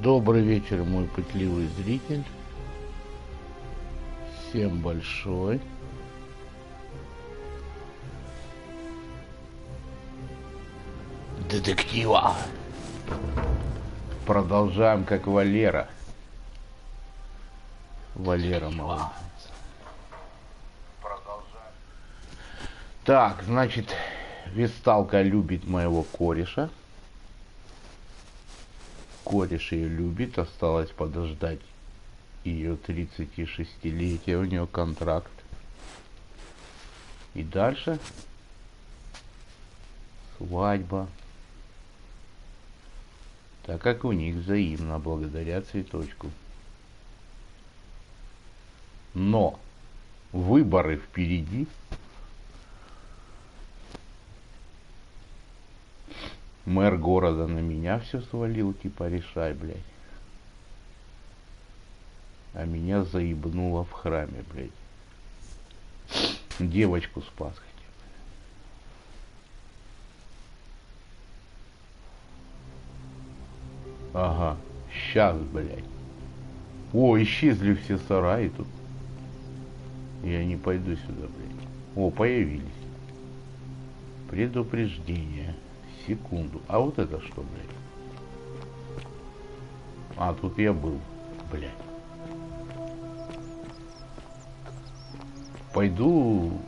Добрый вечер, мой пытливый зритель. Всем большой. Детектива. Продолжаем как Валера. Валера молодец. Так, значит, Весталка любит моего кореша. Кореш ее любит. Осталось подождать ее 36-летия. У нее контракт. И дальше свадьба. Так как у них взаимно, благодаря цветочку. Но выборы впереди. Мэр города на меня все свалил, типа решай, блядь. А меня заебнуло в храме, блядь. Девочку спас хотя бы. Ага, сейчас, блядь. О, исчезли все сараи тут. Я не пойду сюда, блядь. О, появились. Предупреждение. Секунду. А вот это что, блядь? А, тут я был. Блядь. Пойду.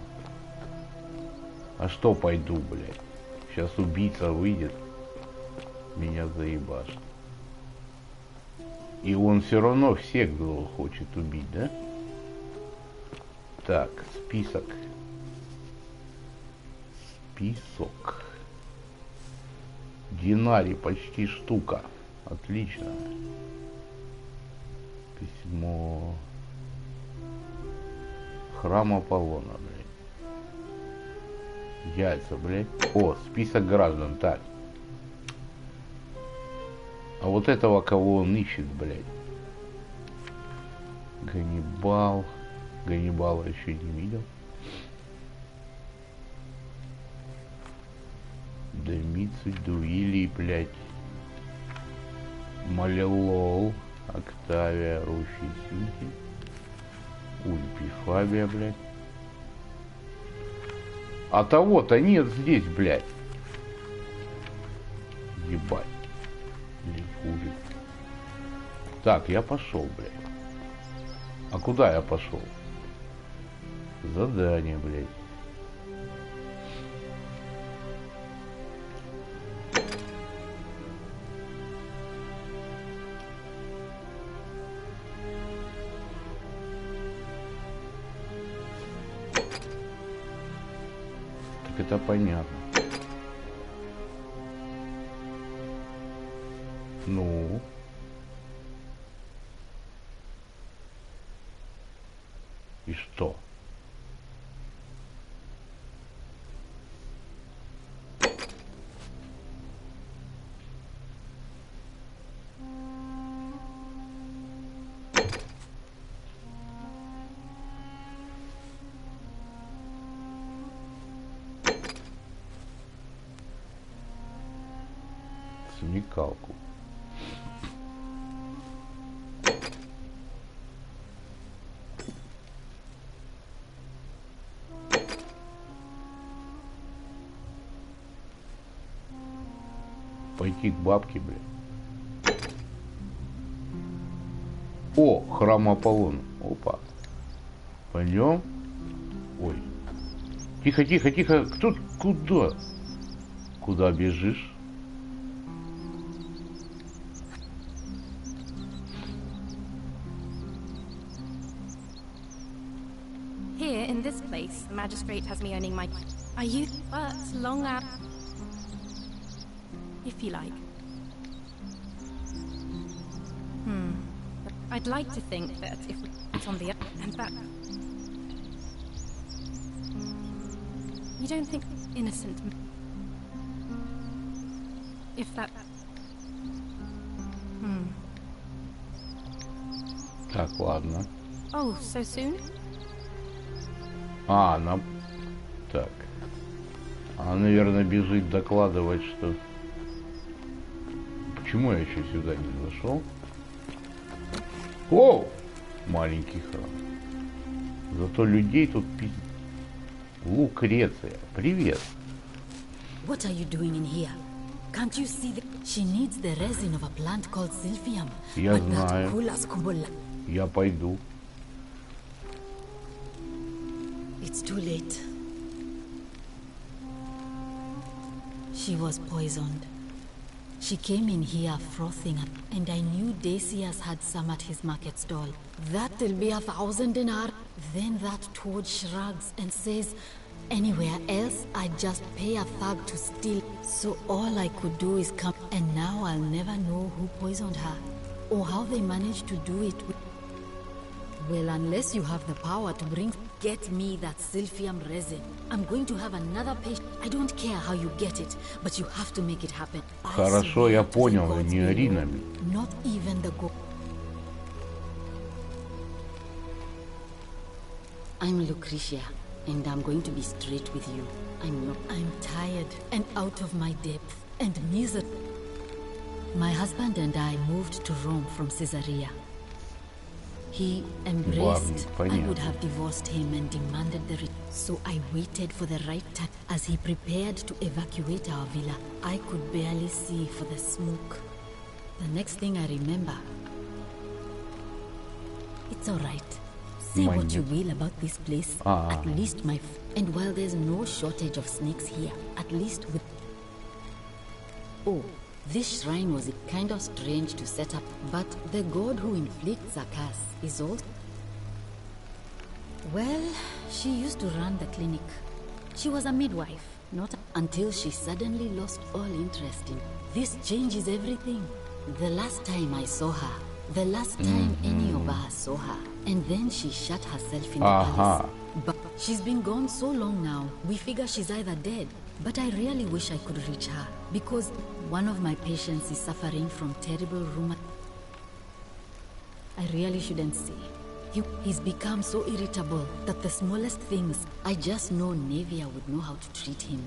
А что пойду, блядь? Сейчас убийца выйдет. Меня заебашит. И он все равно всех хочет убить, да? Так, список. Список. Динарий почти штука. Отлично. Письмо. Храм Аполлона, блядь. Яйца, блядь. О, список граждан. Так. А вот этого, кого он ищет, блядь. Ганнибал. Ганнибала еще не видел. Демиций, Дуилий, блядь. Малилол, Октавия, Руфий, Синти, Ульпи, Фабия, блядь. А того-то нет здесь, блядь. Ебать. Лифурик. Так, я пошел, блядь. А куда я пошел? Задание, блядь. Это понятно. Ну. И что? Смекалку. Пойти к бабке, блядь. О, храм Аполлона. Опа. Пойдем. Ой. Тихо, тихо, тихо. Кто? Куда? Куда бежишь? The magistrate has me earning my... Are you... long out... If you like. But I'd like to think that if it's on the... And that... You don't think innocent... If that... Так, ладно. Oh, so soon? А, она... Так. Она, наверное, бежит докладывать, что... Почему я еще сюда не зашел? О! Маленький храм. Зато людей тут пиздец. Лукреция, привет. What are you doing in here? Can't you see that she needs the resin of a plant called silphium? Я But that знаю. Kulas Kubola. Я пойду. It's too late. She was poisoned. She came in here frothing up, and I knew Decius had some at his market stall. That'll be 1,000 dinar. Then that toad shrugs and says, anywhere else, I'd just pay a thug to steal. So all I could do is come, and now I'll never know who poisoned her, or how they managed to do it. Well, unless you have the power to bring... Get me that silphium resin. I'm going to have another patient. I don't care how you get it, but you have to make it happen. Хорошо, я понял, не ори на меня. Not even the go. I'm Lucretia, and I'm going to be straight with you. I'm tired and out of my depth and misery. My husband and I moved to Rome from Caesarea. He embraced. I would have divorced him and demanded the so I waited for the right time. As he prepared to evacuate our villa, I could barely see for the smoke. The next thing I remember... It's alright. Say what you will about this place. At least and while there's no shortage of snakes here, at least with... Oh, this shrine was kind of strange to set up, but the god who inflicts a curse is also... Well, she used to run the clinic. She was a midwife, not until she suddenly lost all interest in... This changes everything. The last time I saw her, the last time any of us saw her, and then she shut herself in the palace. But she's been gone so long now, we figure she's either dead. But I really wish I could reach her, because one of my patients is suffering from terrible rheuma. I really shouldn't say. He's become so irritable that the smallest things, I just know Nevia would know how to treat him.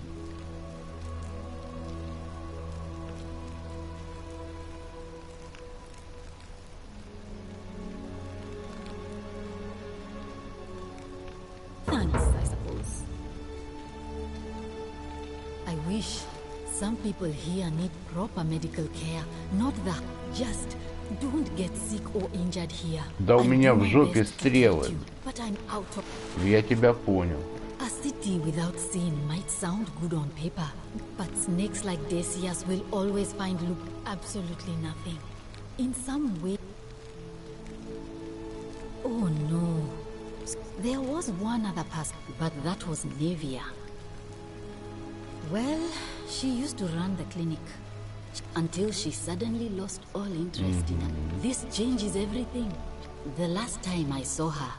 Thanks, I suppose. I wish. Some people here need proper medical care, not that. Just don't get sick or injured here. Да у меня в жопе стрелы. But I'm out of... Я тебя понял. A city without sin might sound good on paper, but snakes like Decius will always find absolutely nothing. In some way... Oh no. There was one other person, but that was Nevia. Well, she used to run the clinic until she suddenly lost all interest in it. This changes everything. The last time I saw her,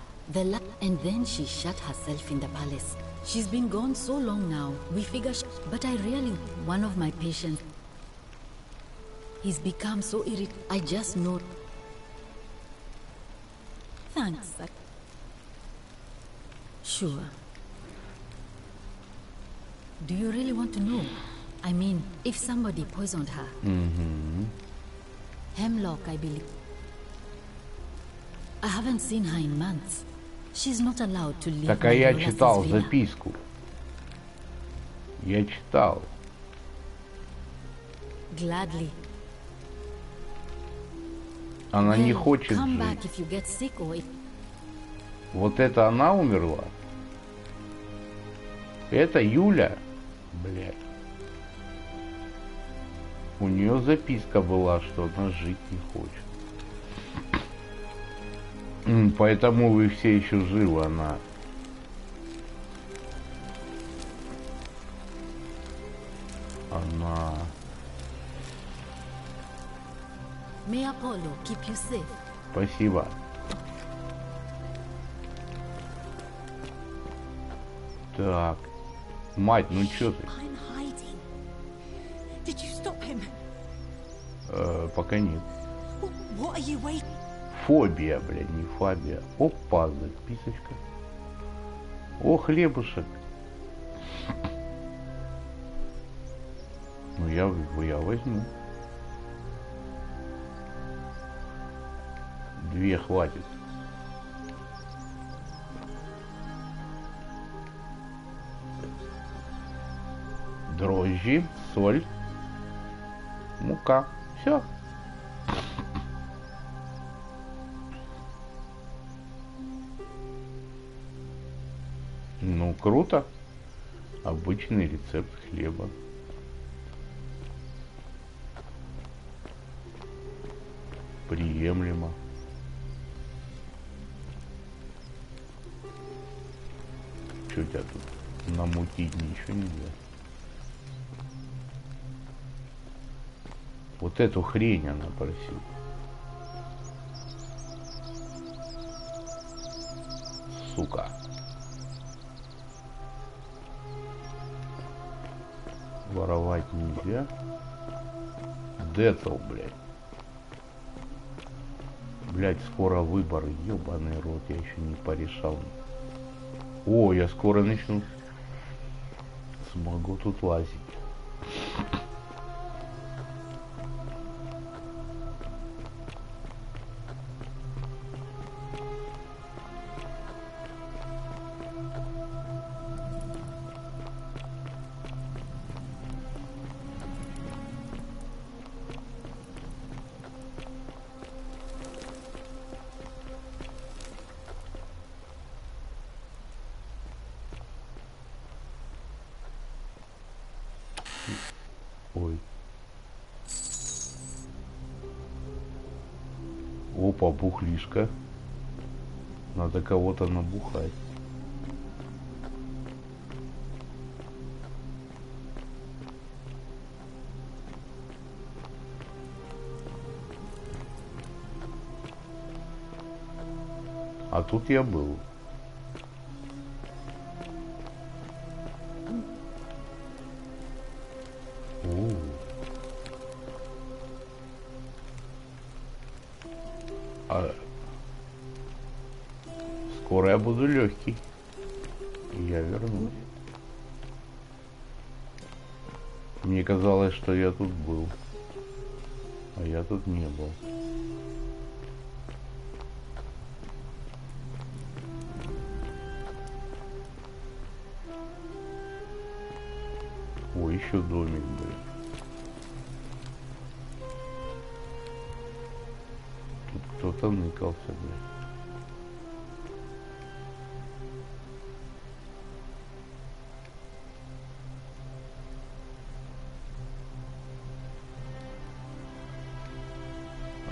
and then she shut herself in the palace. She's been gone so long now, we figure but I really... One of my patients... He's become so irritated. I just know... Thanks. Sure. Do you really want to know? I mean, if somebody poisoned her. Hemlock, I believe. I haven't seen her in months. She's not allowed to leave. Так, а я читал записку. Я читал. Gladly. Она не хочет Come жить. back if you get sick or if... Вот это она умерла? Это Юля? Блядь. У нее записка была, что она жить не хочет. Поэтому вы все еще живы, она. May Apollo keep you safe. Спасибо. Так. Мать, ну чё ты? Пока нет. Фобия, блядь, не фобия. Опа, записочка. О, хлебушек. Ну я возьму. 2 хватит. Дрожжи, соль, мука. Все. Ну, круто. Обычный рецепт хлеба. Приемлемо. Что у тебя тут? Намутить ничего нельзя. Вот эту хрень она просила. Сука. Воровать нельзя. Децл, блядь. Блядь, скоро выборы. Ёбаный рот, я еще не порешал. О, я скоро начну. Смогу тут лазить. Ой. Опа, бухлишка. Надо кого-то набухать. А тут я был. Скоро я буду легкий. Я вернусь. Мне казалось, что я тут был. А я тут не был. Ой, еще домик, блин. Тут кто-то ныкался, блин.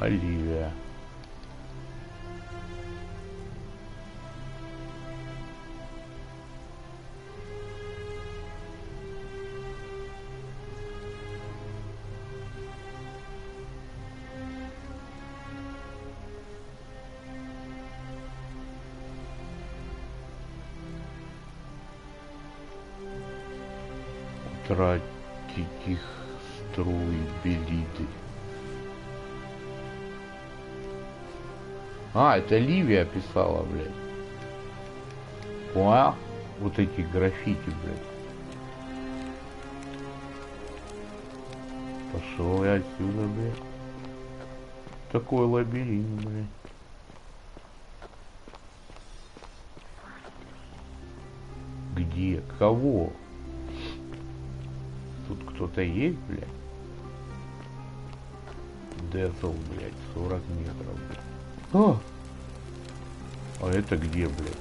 Оливия. Утратить их струи белиты. А, это Ливия писала, блядь. Понял? Вот эти граффити, блядь. Пошел я отсюда, блядь. Такой лабиринт, блядь. Где? Кого? Тут кто-то есть, блядь? Децл, блядь, 40 метров, блядь. А это где, блядь?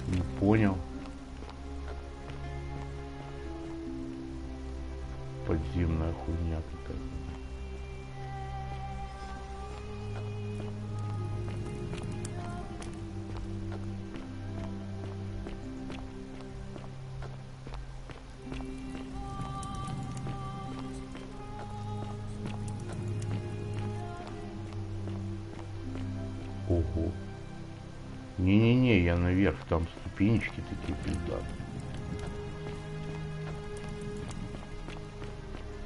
Не понял. Подземная хуйня какая-то. Ого. Не-не-не, я наверх, там ступенечки такие пиздатые.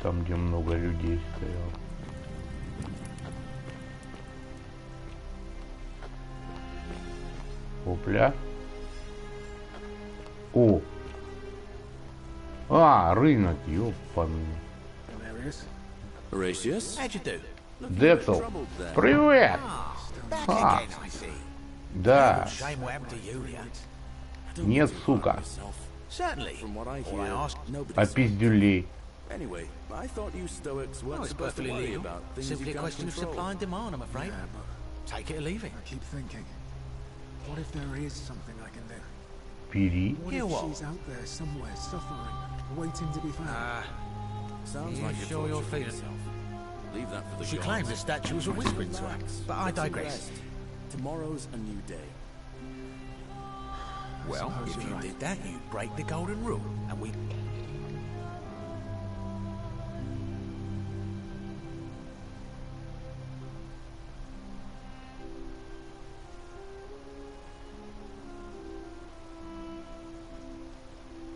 Там, где много людей стояло. Опля. О! А, рынок, ёпаный. Horatius, how'd you do? Децл, привет! А, да. Нет, сука. А пиздюлей. Anyway, I thought you Stoics weren't supposed to worry about things you can't Question of control. supply and demand, I'm afraid. Yeah, but Take it or leave it. I keep thinking, what if there is something I can do? Пери. What Hear if what? she's out there somewhere suffering, waiting to be found? Sounds You like you're sure you're torturing feeling- yourself. Leave that for the She gods. claims the statues were whispering to her, Relax. but I Get some digress. rest. Tomorrow's a new day. Well, suppose if you're you right. did that, you'd break the golden rule, and we...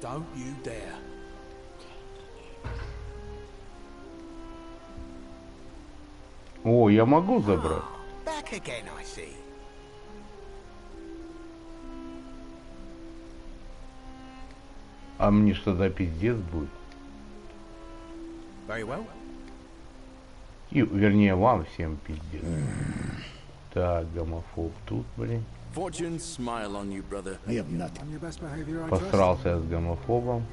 Don't you dare. О, я могу забрать. Back again, I see. А мне что за пиздец будет? Very well. И, вернее, вам всем пиздец. Так, гомофоб тут, блин. Fortune smile on you, brother. On your best behavior, I trust. Посрался я с гомофобом.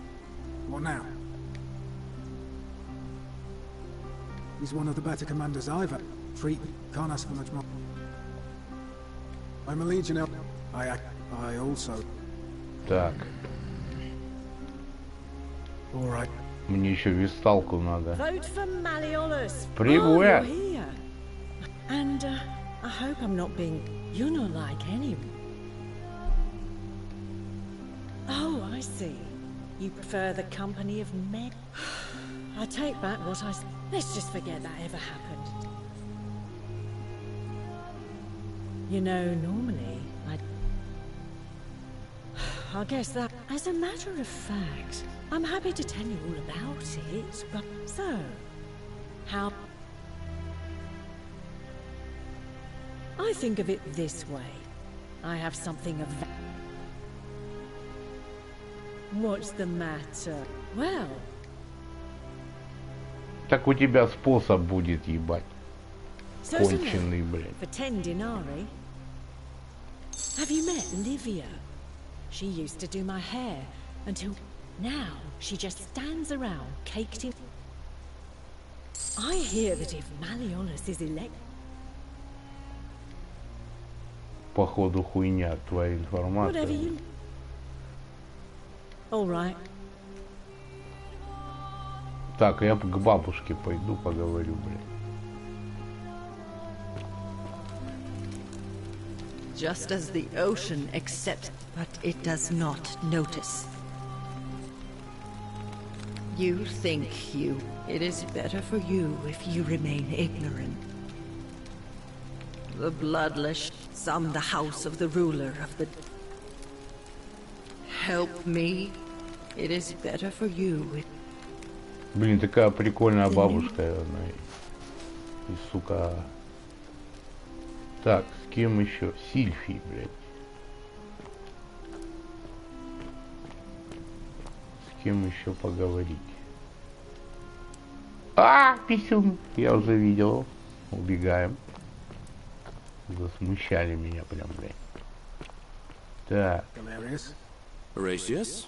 What now? He's one of the better commanders I've had. Treat can't ask for much more. I'm a legionnaire. I also. Так, All right. мне еще висталку надо. Vote for Malleolus. Привет. Oh, you're here. And I hope I'm not being, you're not like any. Oh, I see. You prefer the company of men. I take back what I. Let's just forget that ever happened. You know, normally I guess that, as a matter of fact, I'm happy to tell you all about it, but so, how... I think of it this way. I have something of that. What's the matter? Well, Так у тебя способ будет, ебать. certainly, Конченый, блядь. for 10 denarii. Have you met Livia? She used to do my hair, until now she just stands around, caked in... I hear that if Malleolus is elected... Походу хуйня твоя информация. Whatever you... All right. Так, я к бабушке пойду поговорю, блядь. Just as the ocean accepts, but it does not notice. You think it is better for you if you remain ignorant. The bloodless, some the house of the ruler of the... Help me. It is better for you if... Блин, такая прикольная бабушка, она. И, сука. Так, с кем еще? Сильфи, блядь. С кем еще поговорить? А, писюн! Я уже видел. Убегаем. Засмущали меня прям, блядь. Так. Galerius. Horatius?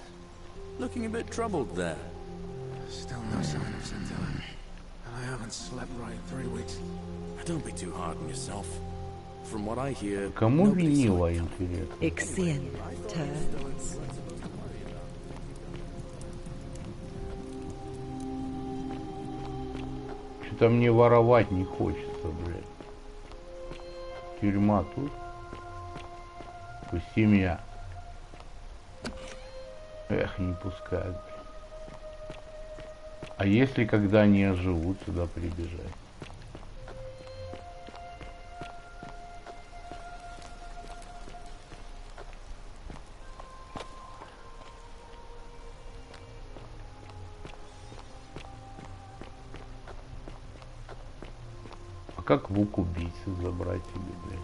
Looking a bit troubled there. Still no sign of Scintilla. And I haven't slept right in 3 weeks. Don't be too hard on yourself. From what I hear, Кому nobody saw винила, it coming. интересно? Ixian turns. Что-то мне воровать не хочется, блядь. Тюрьма тут. Пусти меня. Эх, не пускают, блядь. А если когда они оживут, сюда прибежать? А как лук убийцы забрать себе, блядь?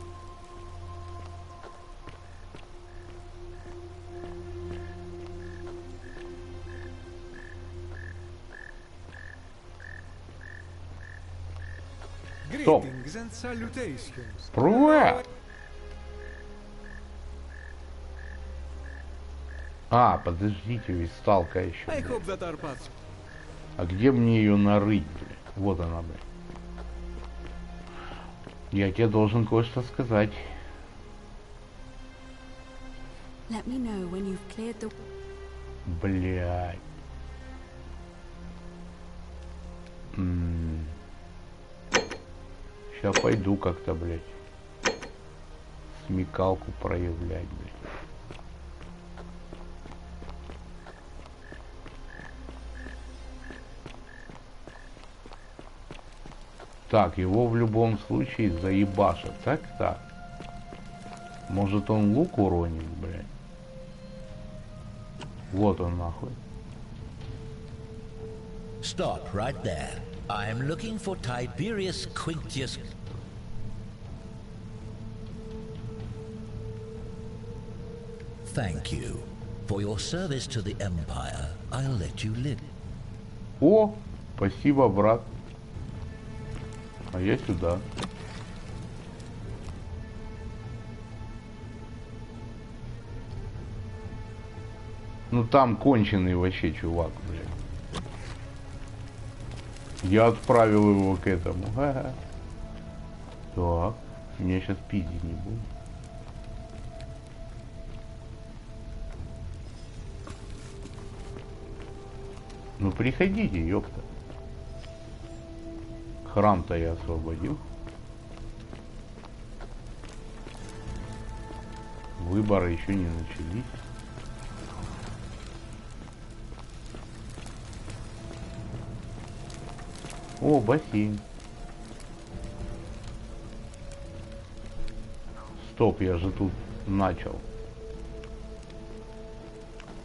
Стоп. Привет. А, подождите, ведь сталка еще. А где мне ее нарыть, блядь? Вот она, блядь. Я тебе должен кое-что сказать. Блядь. Сейчас пойду как-то, блядь. Смекалку проявлять, блядь. Так, его в любом случае заебашат. Так. Может он лук уронит, блядь. Вот он нахуй. Stop right there. I am looking for Tiberius Quintius. Thank you. For your service to the Empire, I'll let you live. О, спасибо, брат. А я сюда. Ну там конченый вообще чувак, блядь. Я отправил его к этому. Ха-ха. Так, меня сейчас пиздить не будет. Ну приходите, ёпта. Храм-то я освободил. Выборы еще не начались. О, бассейн. Стоп, я же тут начал.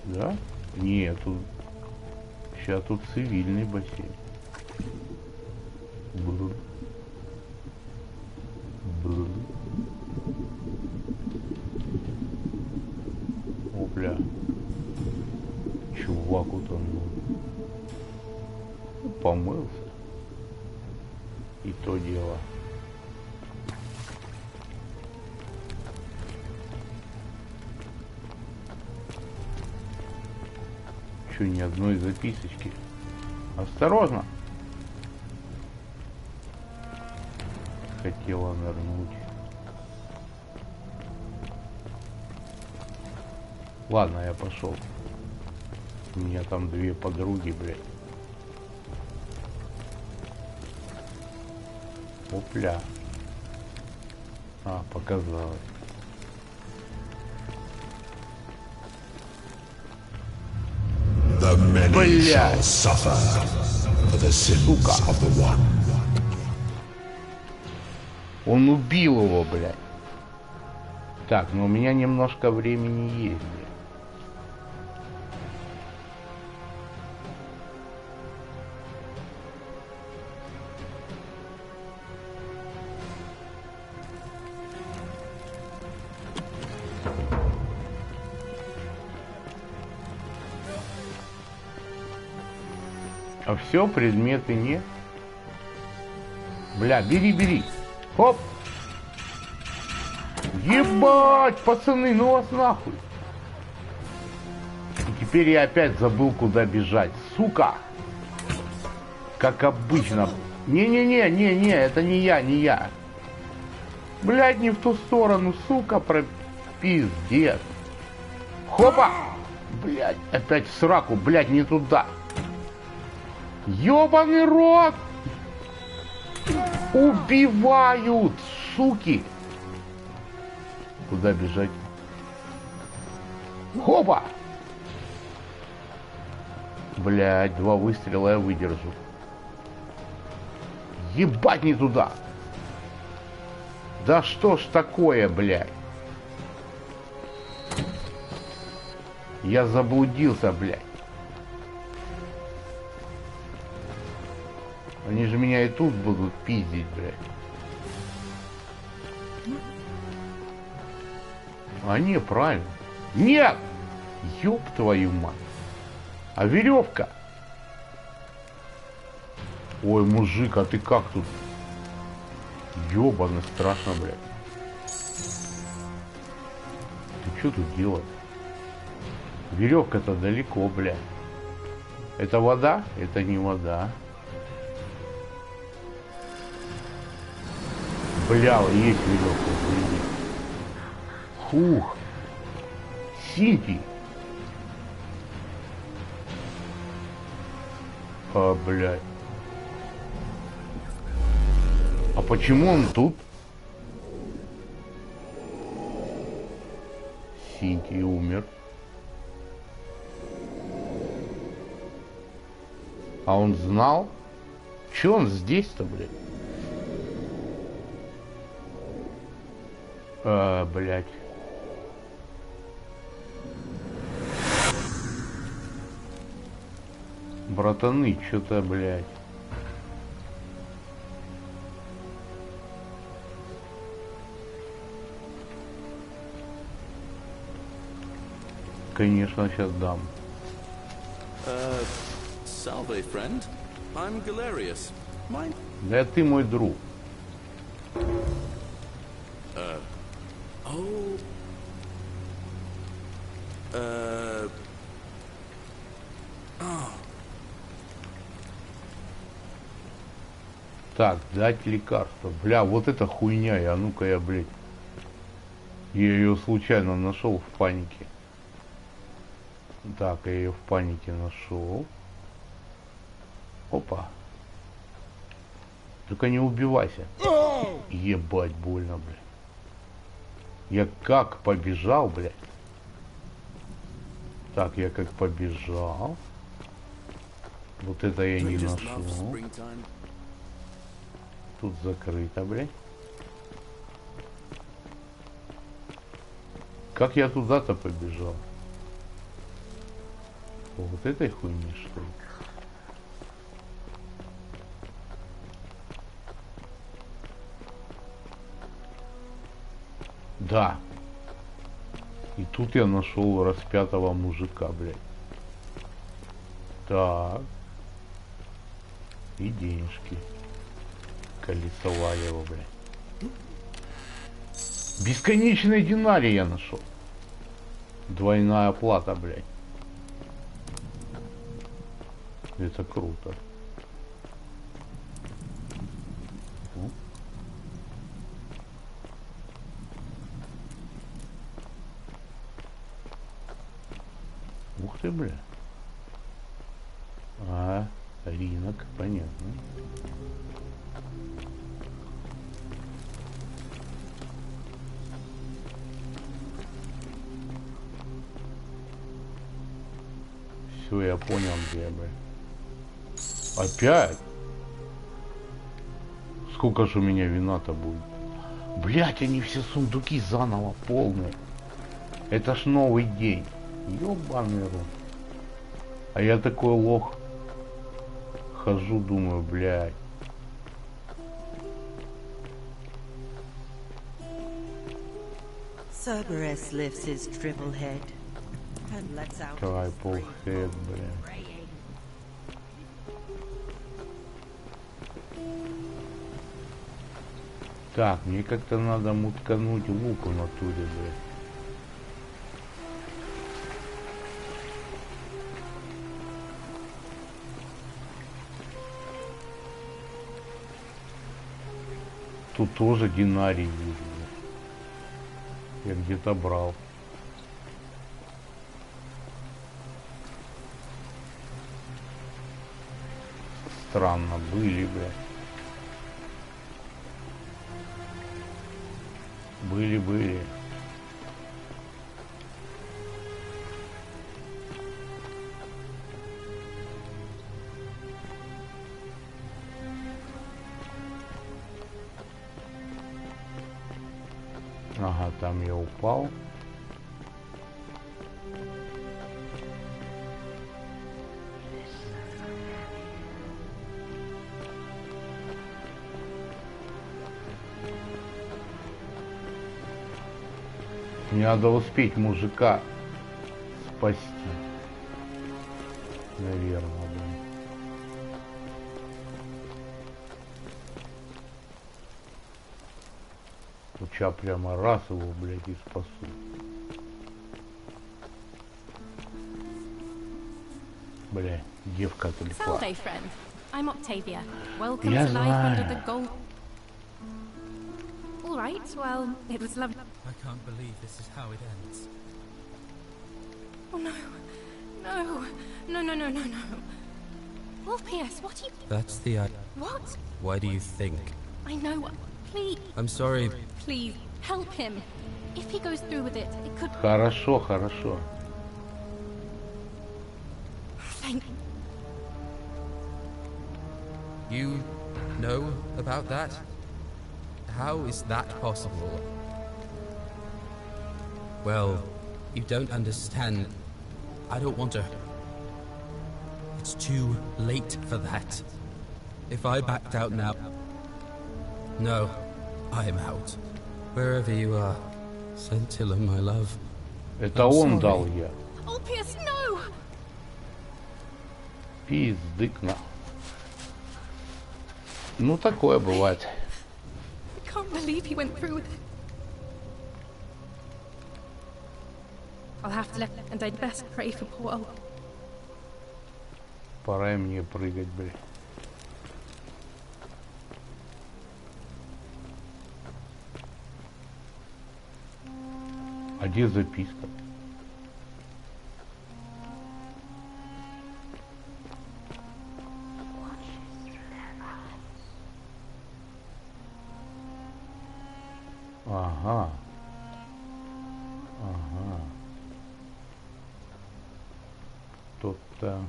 Да? Нет, тут... Сейчас тут цивильный бассейн. О, бля. Чувак утонул. Помылся. И то дело. Чё, ни одной записочки? Осторожно! Хотела нырнуть. Ладно, я пошел. У меня там две подруги, блядь. Опля. А, показалось. Блядь. Сука. Он убил его, блядь. Так, но у меня немножко времени есть, блядь. А все, предметы нет. Бля, бери. Хоп. Ебать, пацаны, ну вас нахуй. И теперь я опять забыл, куда бежать. Сука. Как обычно. Не, это не я. Блядь, не в ту сторону, сука, пропиздец. Хопа. Блядь, опять в сраку, блядь, не туда. Ёбаный рот! Убивают, суки! Куда бежать? Хопа! Блядь, 2 выстрела я выдержу. Ебать, не туда! Да что ж такое, блядь? Я заблудился, блядь. Они же меня и тут будут пиздить, блядь. А не, правильно. Нет! Ёб твою мать. А веревка? Ой, мужик, а ты как тут? Ёбаный, страшно, блядь. Ты что тут делаешь? Веревка-то далеко, блядь. Это вода? Это не вода. Бля, есть веревка. Фух. Синти. А, блядь. А почему он тут? Синти умер. А он знал? Че он здесь-то, блядь? А, блядь. Братаны, что-то, блядь. Конечно, сейчас дам. Salve, friend. I'm Galerius. Mine. Да ты мой друг. Oh. Так, дать лекарство. Бля, вот это хуйня. А ну-ка я, блядь. Я ее случайно нашел в панике. Так, я ее в панике нашел. Опа. Только не убивайся. Ебать, больно, блядь. Я как побежал, блядь. Так, я как побежал. Вот это я не нашел. Тут закрыто, блядь. Как я туда-то побежал? Вот этой хуйни, что ли? Да. И тут я нашел распятого мужика, блядь. Так. И денежки. Колесова его, блядь. Бесконечный динарий я нашел. Двойная оплата, блядь. Это круто. Ух ты, бля. А, рынок, понятно. Все, я понял, где я, бля. Опять? Сколько же у меня вина-то будет? Блять, они все сундуки заново полные. Это ж новый день. Ёбаный рот. А я такой лох. Хожу, думаю, блядь. Cerberus lifts his triple head and lets out Triple head, блядь. Так, мне как-то надо муткануть лук в натуре, блядь. Тут тоже динарий есть. Я где-то брал. Странно, были, блядь. Были. Ага, там я упал. Мне надо успеть мужика спасти. Наверное, да. Луча прямо раз его, блядь, и спасу. Бля, девка отвлекла. Salve, friend. I'm Octavia. Welcome Я to life under the знаю. gold. All right. Well, it was lovely. I can't believe this is how it ends. Oh no, no, no, no, no, no, no. Well, P.S. What do you? That's the What? Why do you think? I know. Please, I'm sorry. please help him. If he goes through with it, it could. Хорошо, хорошо. Thank. You know about that? How is that possible? Well, you don't understand. I don't want to. It's too late for that. If I backed out now... No, I'm out. Wherever you are, Scintilla, my love. Это он дал я. Oh, P.S. No. Пиздык на. Ну такое бывает. I can't believe he went through with it. I'll have to let, and I'd best pray for poor. Пора и мне прыгать, блядь. А где записка? Ага. Ага. Кто-то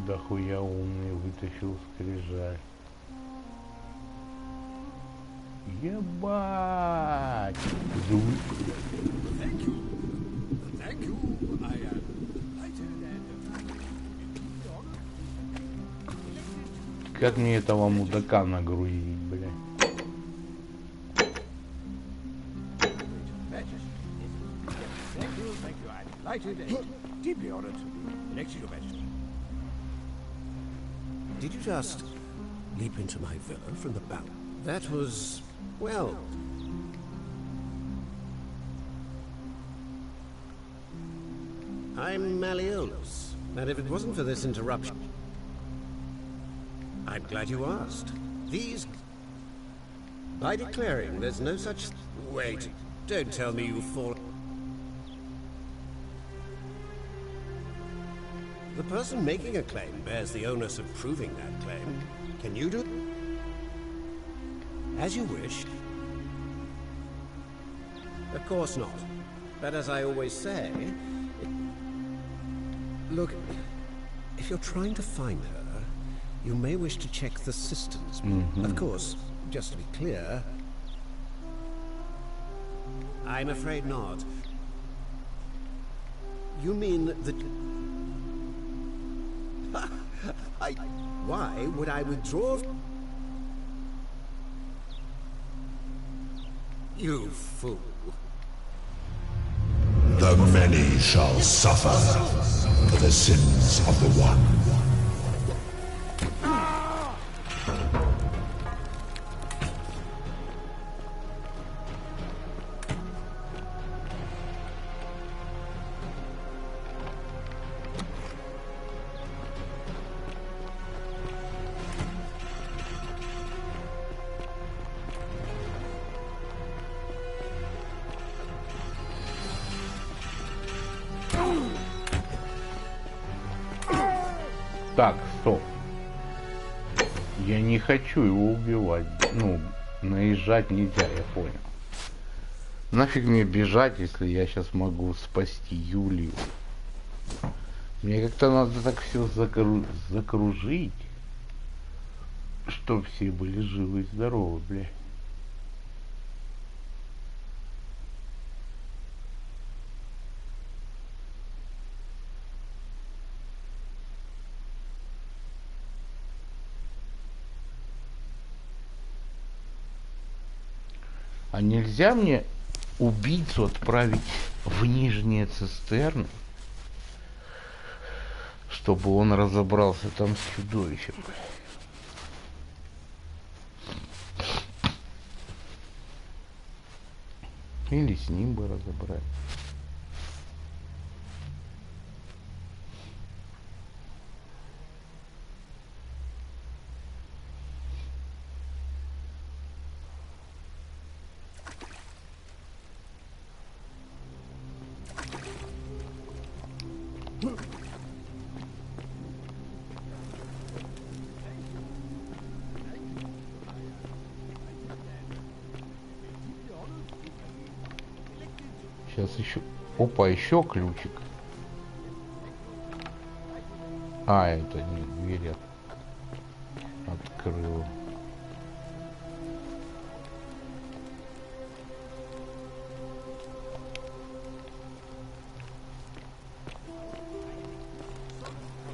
дохуя умный вытащил скрижаль. Ебать! Как мне этого мудака нагрузить, блядь? Deeply honored. Next, Your Majesty. Did you just leap into my villa from the bow? That was, well... I'm Malleolus, and if it wasn't for this interruption... I'm glad you asked. These... By declaring there's no such... Wait, don't tell me you've fallen... The person making a claim bears the onus of proving that claim. Can you do it? As you wish. Of course not. But as I always say... Look, if you're trying to find her, you may wish to check the systems. Of course, just to be clear... I'm afraid not. You mean that... Why would I withdraw? You fool. The many shall suffer for the sins of the one. Так, стоп. Я не хочу его убивать. Ну, наезжать нельзя, я понял. Нафиг мне бежать, если я сейчас могу спасти Юлию. Мне как-то надо так все закружить, чтобы все были живы и здоровы, бля. А нельзя мне убийцу отправить в нижние цистерны, чтобы он разобрался там с чудовищем? Или с ним бы разобрать. Сейчас еще... Опа, еще ключик. А, это не дверь открыл.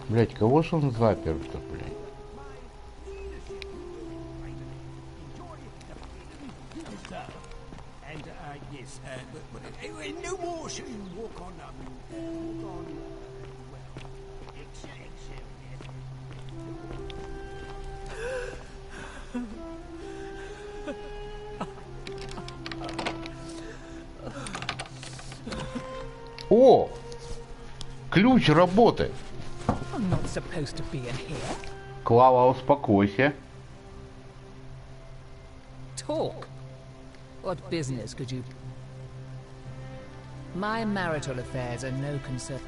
Блять, кого ж он запер-то, блядь? О! Ключ работает. Клава, успокойся. Talk. What business could you... My marital affairs are no concern.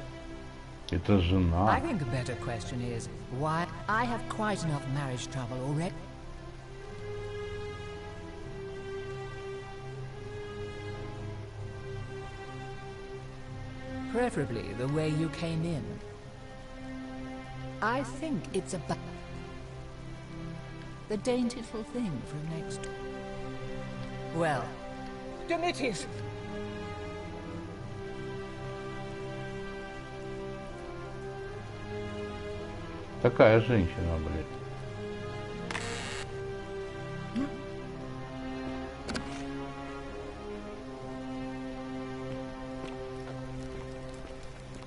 Это жена. I think a better question is, why I have quite enough marriage trouble already. Preferably the way you came in. I think it's about the dainty little thing from next door. Well, Demetrius! Такая женщина, блядь.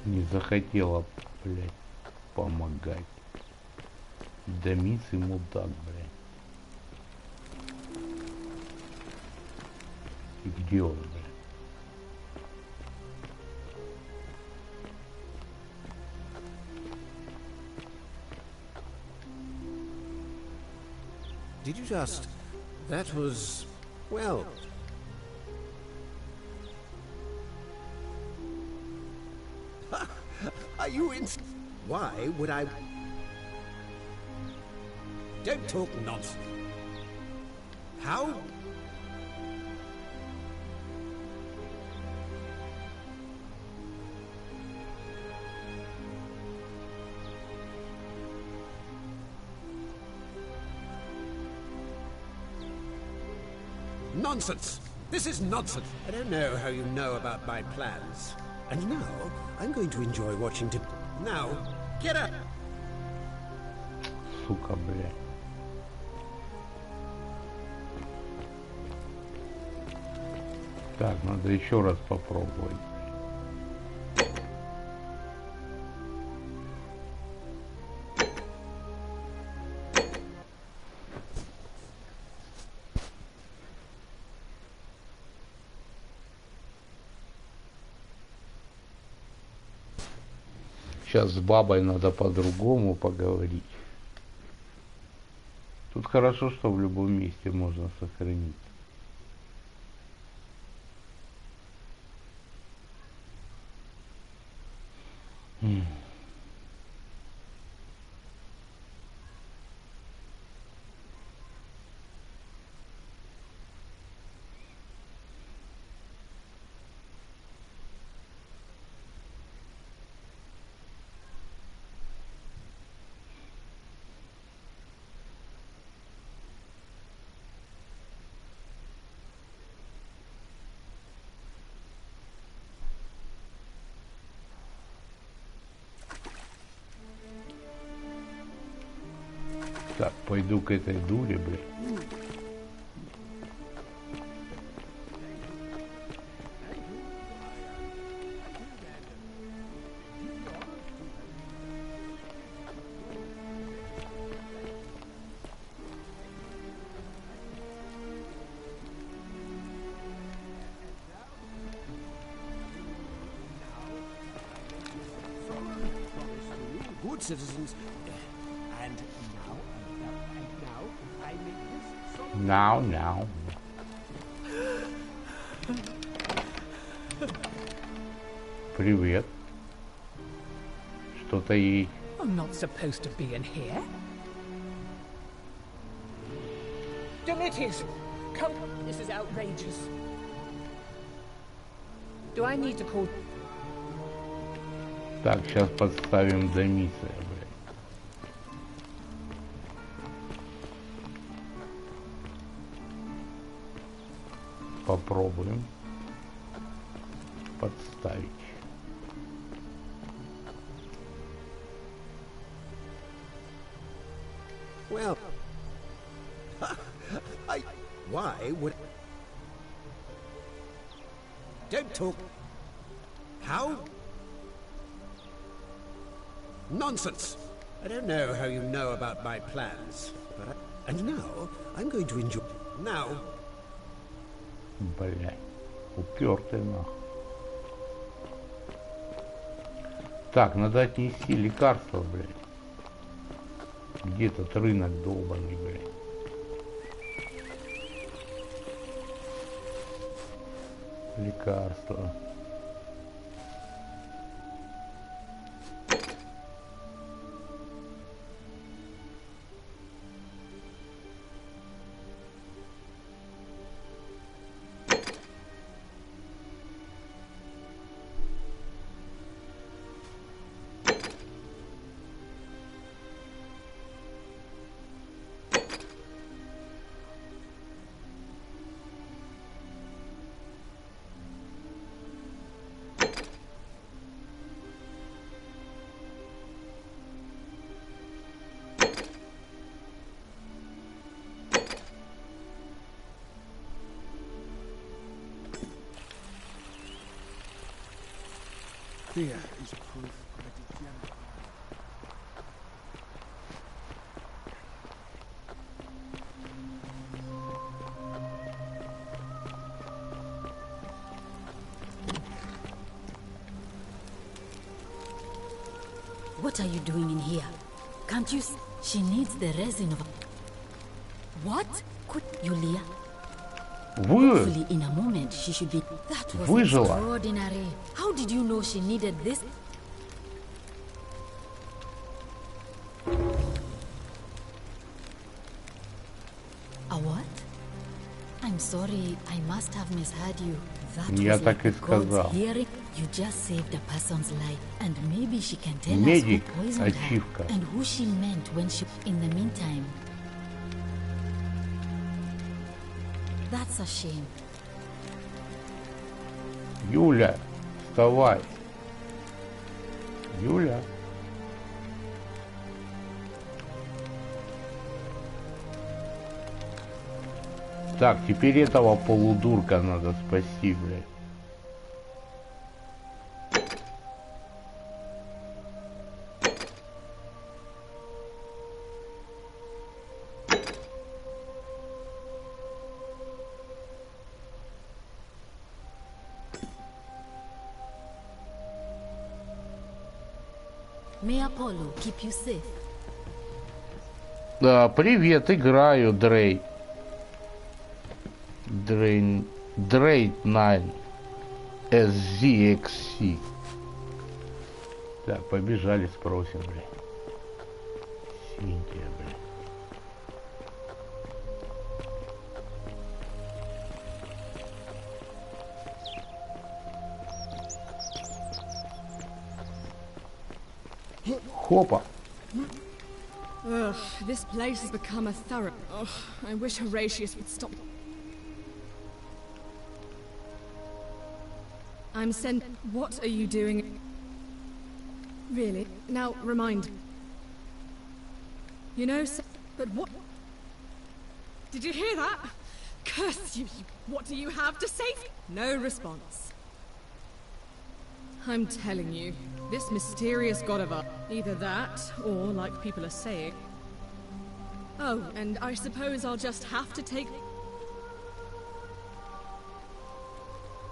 Не захотела, блядь, помогать. Домиц и мудак, блядь. И где он, блядь? Did you just... That was... well... Are you in... Why would I... Don't talk nonsense. How? Nonsense! This is nonsense! I don't know how you know about my plans. And now, I'm going to enjoy watching to... Now, get up! Сука, бля. Так, надо еще раз попробовать. Сейчас с бабой надо по-другому поговорить. Тут хорошо, что в любом месте можно сохранить. Так, пойду к этой дуре, блядь. good citizens. And now I make this. Now. Привет. Что-то ей... I'm not supposed to be in here. Domitius, come. This is outrageous. Do I need to call... Так, сейчас подставим Домиция, блядь. Попробуем подставить. Well, why would... Don't talk. How? Nonsense. I don't know how you know about my plans, but and now I'm going to enjoy... Now. Блядь, упертый нахуй. Так, надо отнести лекарства, блядь. Где этот рынок долбанный, блядь. Лекарства. Here is proof of a degenerate. What are you doing in here? Can't you s- She needs the resin of... What? Could Yulia? Hopefully in a moment she should be... That was extraordinary. How did you know she needed this? A what? I'm sorry, I must have misheard you. That was like the gods hearing. You just saved a person's life, and maybe she can tell us who poisoned her and who she meant when she... In the meantime... That's a shame. Юля, вставай. Юля. Так, теперь этого полудурка надо спасти, блядь. May Apollo keep you safe. Да, привет, играю, Дрей. Дрей 9 SZXC. Так, побежали, спросим, блядь. Синтия, блядь. Хопа. Ugh, this place has become a thorough... Ugh, I wish Horatius would stop... I'm sent... What are you doing? Really? Now, remind... You know, but what... Did you hear that? Curse you! What do you have to say? No response. I'm telling you, this mysterious god of ours, either that, or like people are saying... Oh, and I suppose I'll just have to take...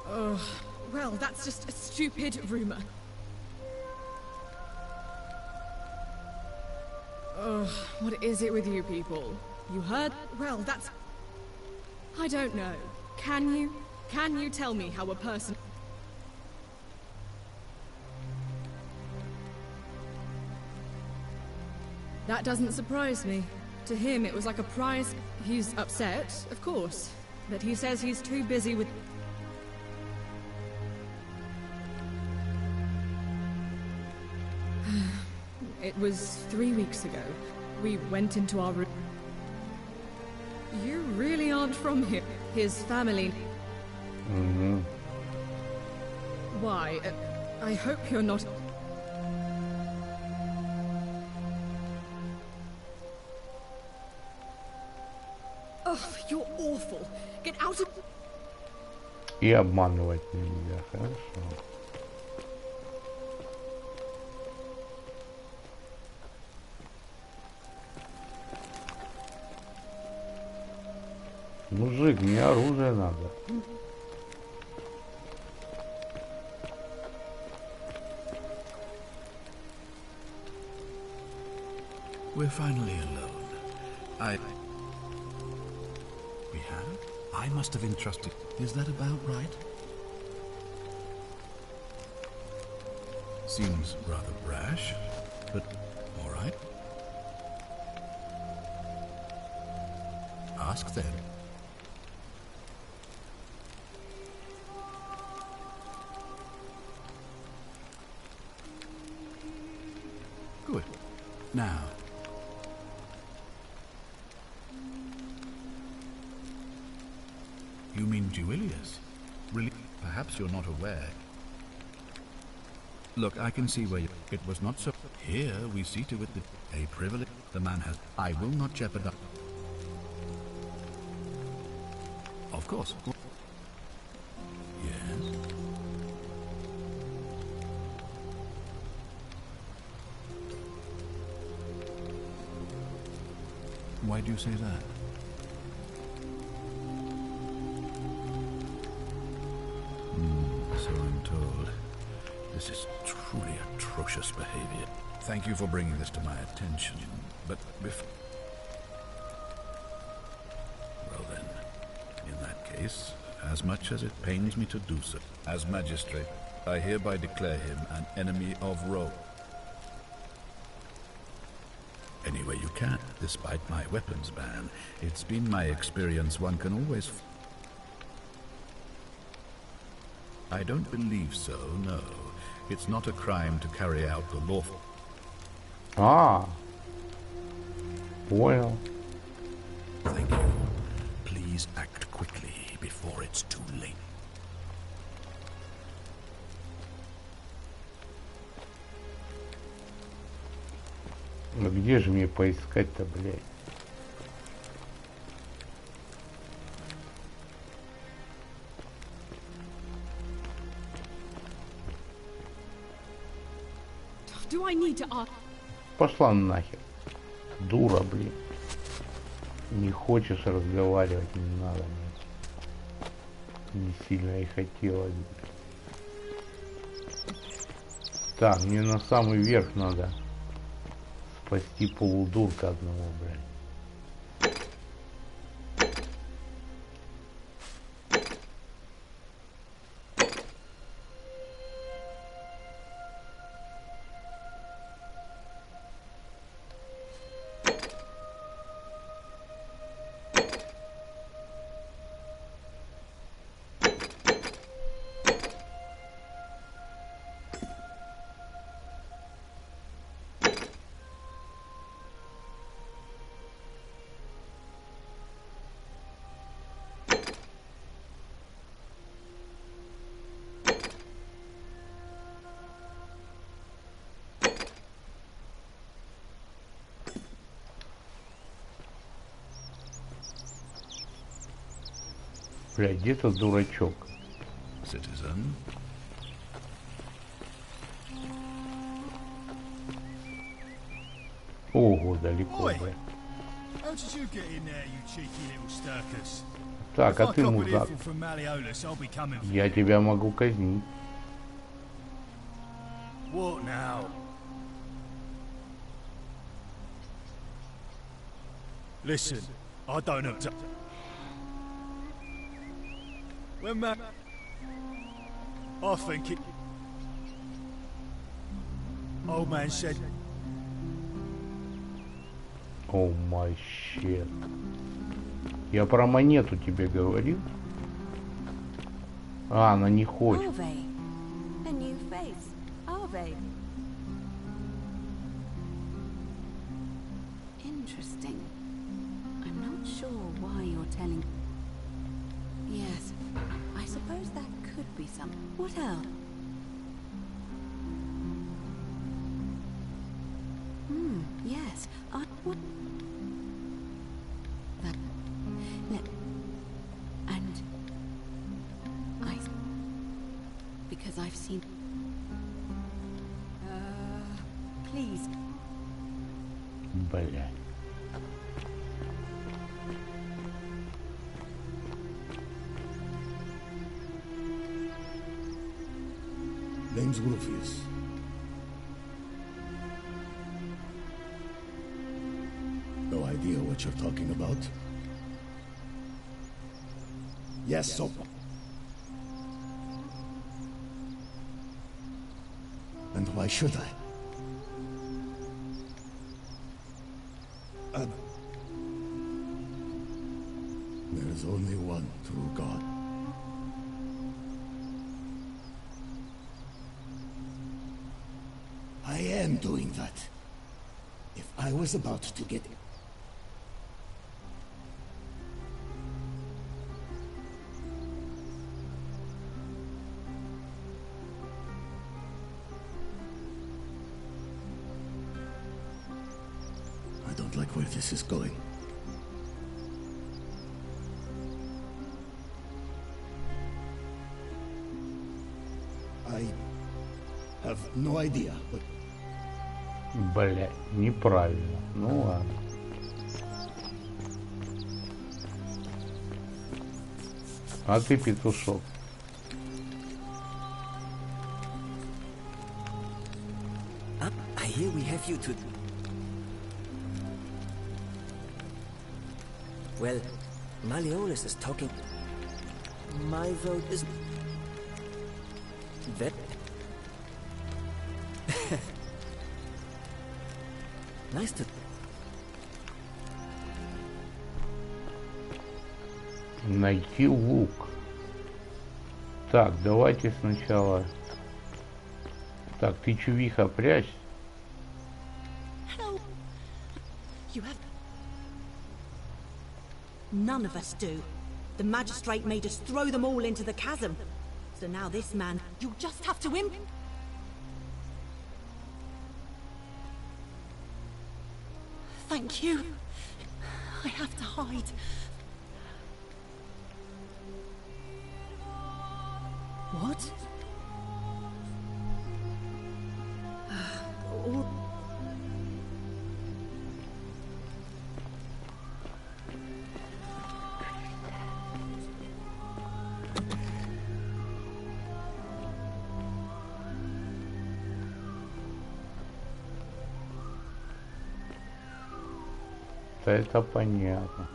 Ugh, well, that's just a stupid rumor. What is it with you people? You heard? Well, that's... I don't know. Can you tell me how a person... That doesn't surprise me. To him, it was like a prize. He's upset, of course, but he says he's too busy with... It was 3 weeks ago. We went into our room. You really aren't from here. His family... Mm-hmm. Why? I hope you're not... Oh, you're awful. Get out of... И обманывать нельзя, хорошо. Мужик, мне оружие надо. We're finally alone. We have? I must have entrusted. Is that about right? Seems rather brash, but all right. Ask then. Good. Now. You mean Julius? Really? Perhaps you're not aware. Look, I can see where it was not so. Here we see to it that a privilege the man has. I will not jeopardize. Of course. Yes. Why do you say that? So I'm told. This is truly atrocious behavior. Thank you for bringing this to my attention, but before... Well then, in that case, as much as it pains me to do so, as magistrate, I hereby declare him an enemy of Rome. Any way you can, despite my weapons ban. It's been my experience one can always... I don't believe so, no. It's not a crime to carry out the lawful... Ah. Well. Thank you. Please act quickly before it's too late. Ну где же мне поискать-то, блядь? Do I need to ask? Пошла нахер. Дура, блин. Не хочешь разговаривать, не надо мне. Не сильно и хотелось. Так, мне на самый верх надо спасти полудурка одного, блядь. Бля, где тот дурачок? Citizen. Ого, далеко, бля. Так, а ты, мудак. Я тебя могу казнить. Listen, I don't have to. When Matt, I think it. Old man said. О май щет. Я про монету тебе говорил. А, она не хочет. Arve. A new face. Arve. Interesting. I'm not sure why you're telling. Yes, I suppose that could be some. What else? Yes. What? That. And I. Because I've seen. Please. Блядь. Name's Rufius. No idea what you're talking about? Yes, so... And why should I? There's only one true God. I am doing that. If I was about to get... I don't like where this is going. I have no idea, but... Блядь, неправильно. Ну ладно. А ты петушок. I hear we have you to... Well, Malleolus is talking... My vote is... That... Nice to... Найти лук. Так, давайте сначала... Так, ты чувиха прячь. Hello. You have... None of us do. The magistrate made us throw them all into the chasm. So now this man, you'll just have to imp... Thank you. I have to hide. What? Да это понятно.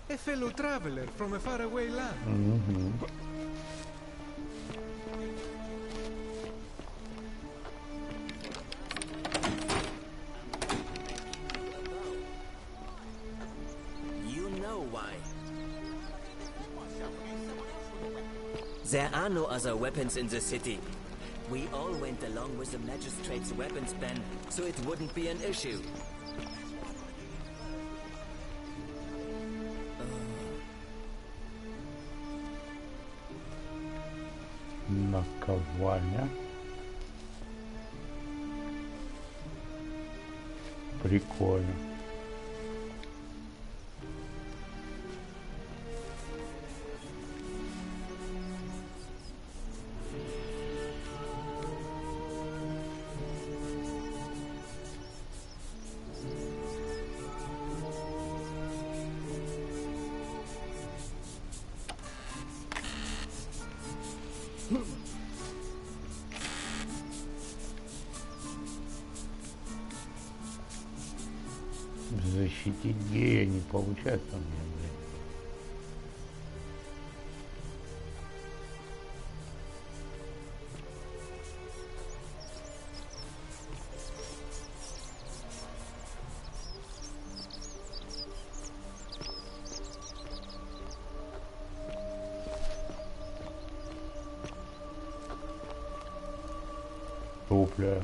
A fellow traveler from a faraway land. You know why. There are no other weapons in the city. We all went along with the magistrate's weapons ban, so it wouldn't be an issue. Наковальня. Прикольно. защитить гея не получается у меня, блядь. Опля.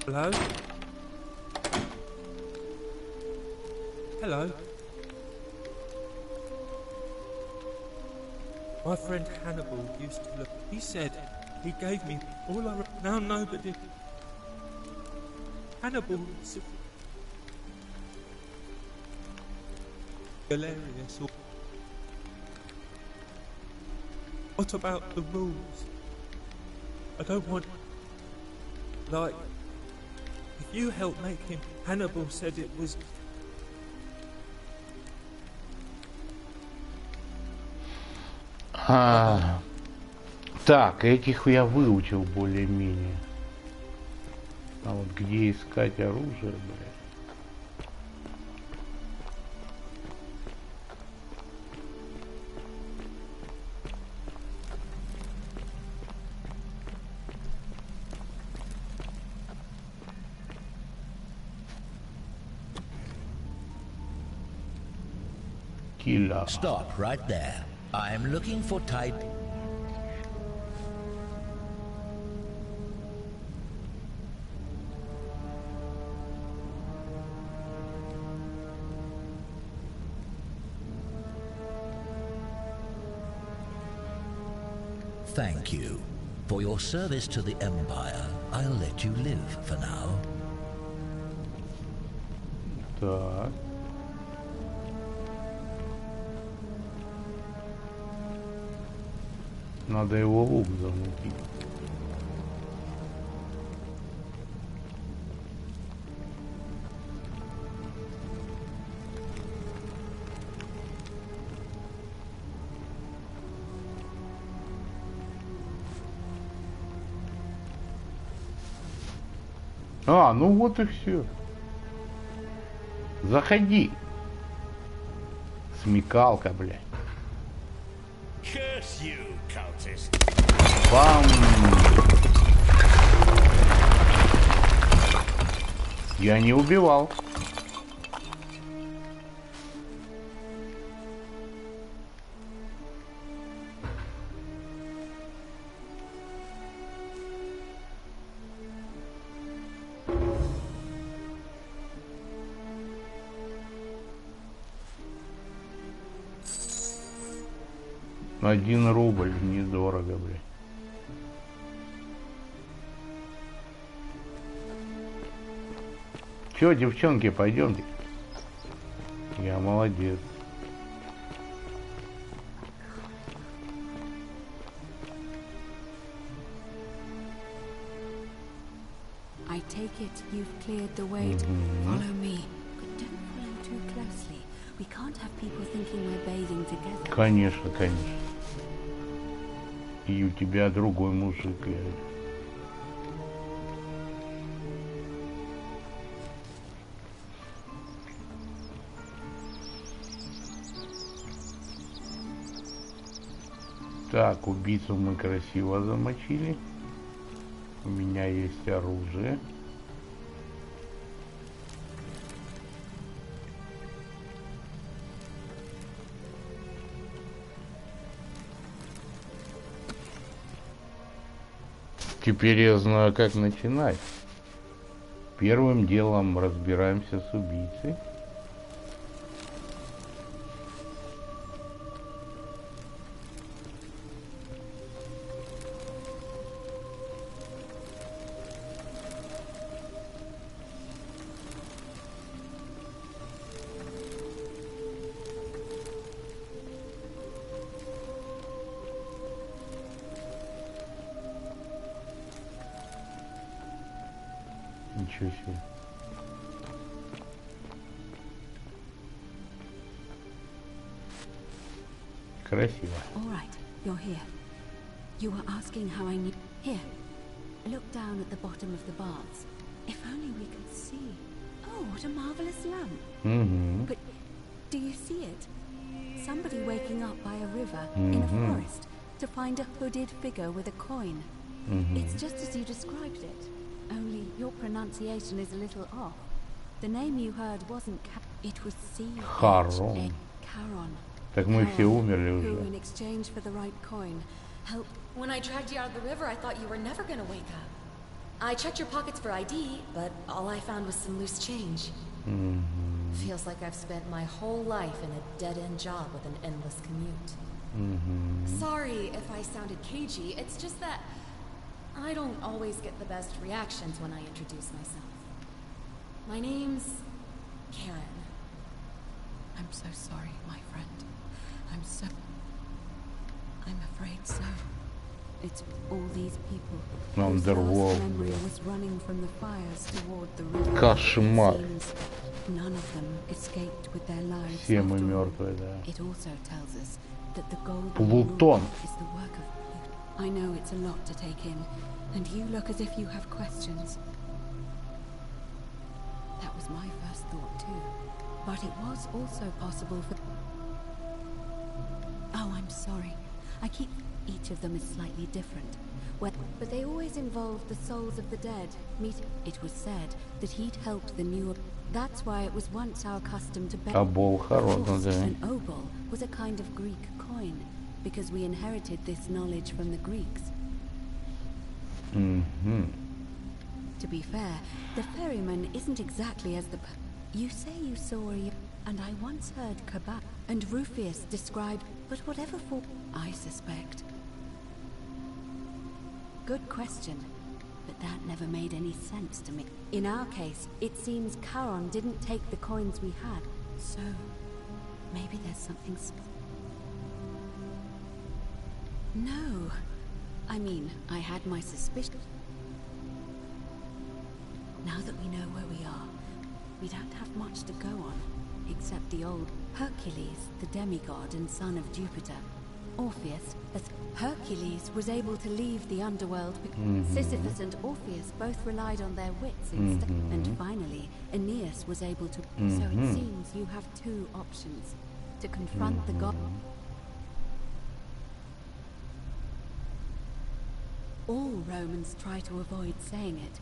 Hello? Hello? My friend Hannibal used to look. He said he gave me all I... Now nobody... Hannibal... Hilarious. What about the rules? I don't want... Like... If you help make him... Hannibal said it was... Так, этих я выучил более-менее. А вот где искать оружие, блядь? Killer. Stop right there. I'm looking for type. Thank you. For your service to the Empire, I'll let you live for now. Так. Надо его лук замутить. А, ну вот и все. Заходи. Смекалка, блядь. Бам! Я не убивал. $1 рубль, недорого, блядь. Чё, девчонки, пойдемте. Я молодец. I take it you've cleared the way. Follow me. But don't follow too closely. We can't have people thinking we're bathing together. Конечно, конечно. И у тебя другой мужик, блядь. Так, убийцу мы красиво замочили. У меня есть оружие. Теперь я знаю, как начинать. Первым делом разбираемся с убийцей. Ничего себе. Красиво. All right, you're here. You were asking how I knew. Here, look down at the bottom of the baths. If only we could see. Oh, what a marvelous lamp. But do you see it? Somebody waking up by a river in a forest to find a hooded figure with a coin. It's just as you described it, only your pronunciation is a little off. The name you heard wasn't it was Charon. Charon. Так мы все умерли Who, уже. in exchange for the right coin, helped. When I dragged you out of the river, I thought you were never gonna wake up. I checked your pockets for ID, but all I found was some loose change. Feels like I've spent my whole life in a dead-end job with an endless commute. Sorry if I sounded cagey, it's just that I don't always get the best reactions when I introduce myself. My name's Karen. I'm so sorry, my friend. I'm afraid so. It's all these people. Underworld. Memory was running from the fires toward the river. Кошмар. None of them escaped with their lives. Все мы мертвые, да. It also tells us that the gold Плутон. is the work of Pluto. I know it's a lot to take in, and you look as if you have questions. That was my first thought too. But it was also possible for... Oh, I'm sorry. I keep... Each of them is slightly different. But they always involved the souls of the dead. It was said that he'd helped the new... That's why it was once our custom to beg... Обол хорош, да. An obol was a kind of Greek coin, because we inherited this knowledge from the Greeks. To be fair, the ferryman isn't exactly as the... You say you saw a... And I once heard Kabak and Rufius described... But whatever for... I suspect. Good question. But that never made any sense to me. In our case, it seems Charon didn't take the coins we had. So, maybe there's something... No. I mean, I had my suspicion. Now that we know where we are, we don't have much to go on, except the old Hercules, the demigod and son of Jupiter. Orpheus, as Hercules was able to leave the underworld. Sisyphus and Orpheus both relied on their wits instead. And finally, Aeneas was able to... So it seems you have two options. To confront the god... All Romans try to avoid saying it.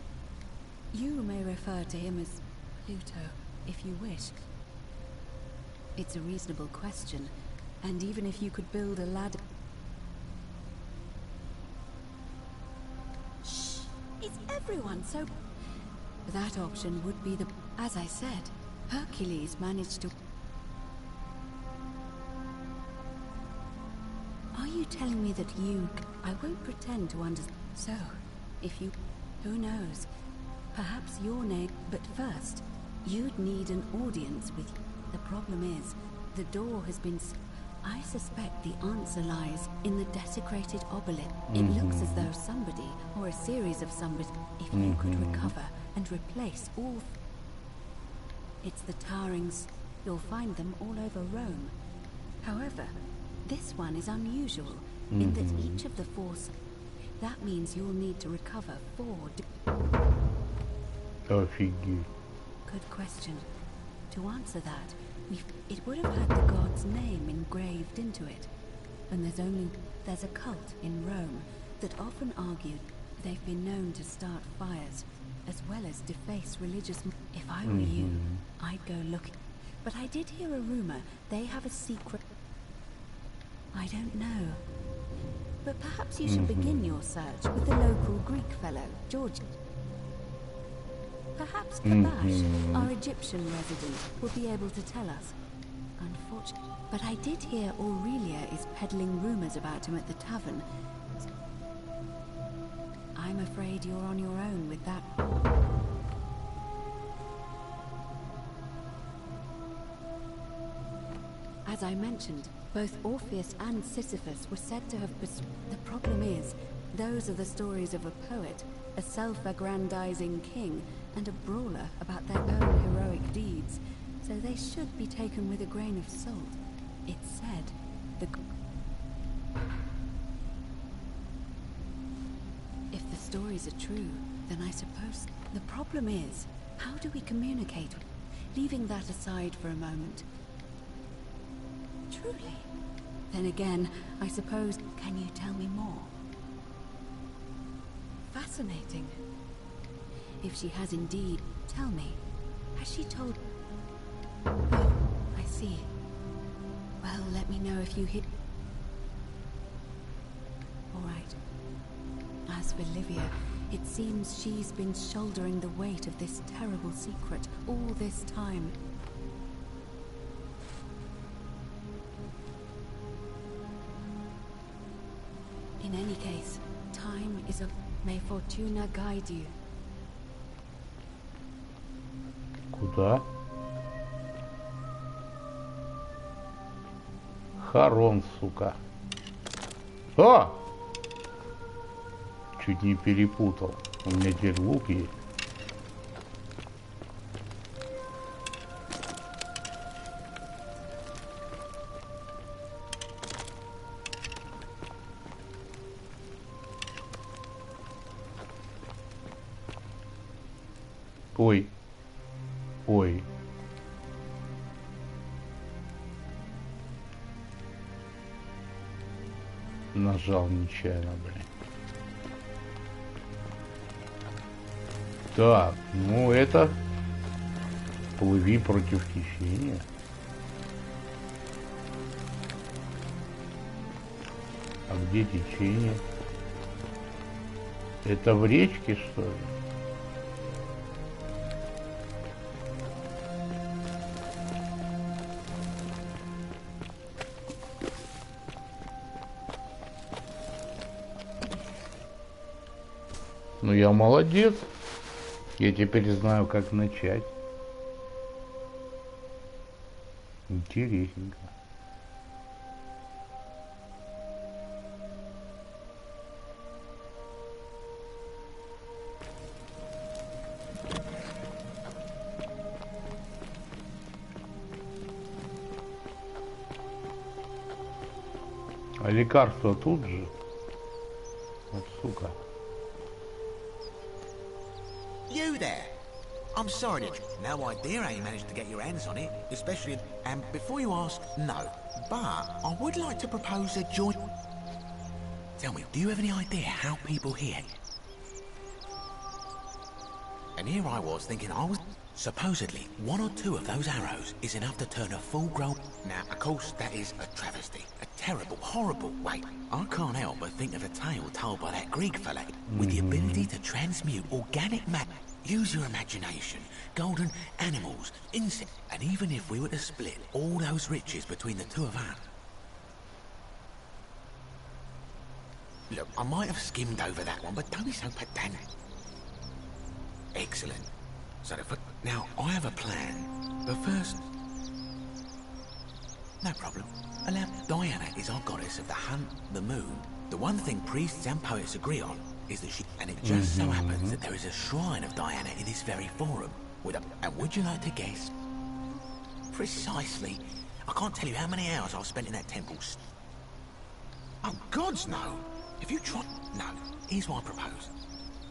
You may refer to him as Pluto, if you wish. It's a reasonable question, and even if you could build a ladder... Shh! Is everyone so... That option would be the... As I said, Hercules managed to... Are you telling me that you... I won't pretend to understand. So, if you... Who knows? Perhaps your name... But first, you'd need an audience with... The problem is, the door has been... I suspect the answer lies in the desecrated obelisk. It looks as though somebody, or a series of somebody... If you could recover and replace all... It's the towerings. You'll find them all over Rome. However, this one is unusual, in that each of the four... That means you'll need to recover 4... Офигеть. Good question. To answer that, it would have had the god's name engraved into it. And there's a cult in Rome that often argued they've been known to start fires, as well as deface religious... If I were you, I'd go looking. But I did hear a rumor they have a secret... I don't know. But perhaps you should begin your search with the local Greek fellow, George. Perhaps Kabash, our Egyptian resident, will be able to tell us. Unfortunately. But I did hear Aurelia is peddling rumors about him at the tavern. I'm afraid you're on your own with that. As I mentioned, both Orpheus and Sisyphus were said to have The problem is, those are the stories of a poet, a self-aggrandizing king, and a brawler about their own heroic deeds, so they should be taken with a grain of salt. It's said, stories are true, then I suppose the problem is, how do we communicate? Leaving that aside for a moment. Truly? Then again, I suppose, can you tell me more? Fascinating. If she has indeed, tell me, has she told... Oh, I see. Well, let me know if you hit... All right. As for Livia, it seems she's been shouldering the weight of this terrible secret all this time. In any case, time is up. May Fortuna guide you. Куда? Харон, сука. А! Чуть не перепутал. У меня теперь лук есть. Ой. Ой. Нажал нечаянно, блин. Так, ну это... Плыви против течения. А где течение? Это в речке, что ли? Ну я молодец. Я теперь знаю, как начать. Интересненько. А лекарство тут же? Вот сука. You there? I'm sorry, no idea how you managed to get your hands on it, especially... And before you ask, no. But I would like to propose a joint... Tell me, do you have any idea how people hear? And here I was thinking I was... Supposedly, 1 or 2 of those arrows is enough to turn a full-grown... Now, of course, that is a travesty. A terrible, horrible... Wait, I can't help but think of a tale told by that Greek fella with the ability to transmute organic matter. Use your imagination. Golden animals, insects... And even if we were to split all those riches between the 2 of us... Look, I might have skimmed over that one, but don't be so pedantic. Excellent. So now, I have a plan, but first... No problem. Allow... Diana is our goddess of the hunt, the moon. The one thing priests and poets agree on is that she... And it just so happens that there is a shrine of Diana in this very forum. With a... And would you like to guess? Precisely. I can't tell you how many hours I've spent in that temple. Oh, gods, no! If you try... No. Here's what I propose.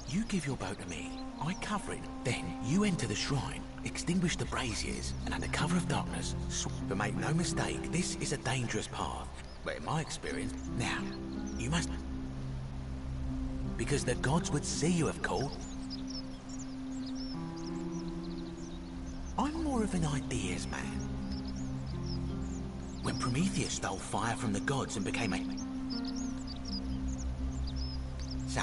You give your bow to me. I cover it. Then you enter the shrine, extinguish the braziers, and under cover of darkness, but make no mistake, this is a dangerous path. But in my experience, now, you must... Because the gods would see you, of course. I'm more of an ideas man. When Prometheus stole fire from the gods and became a... So,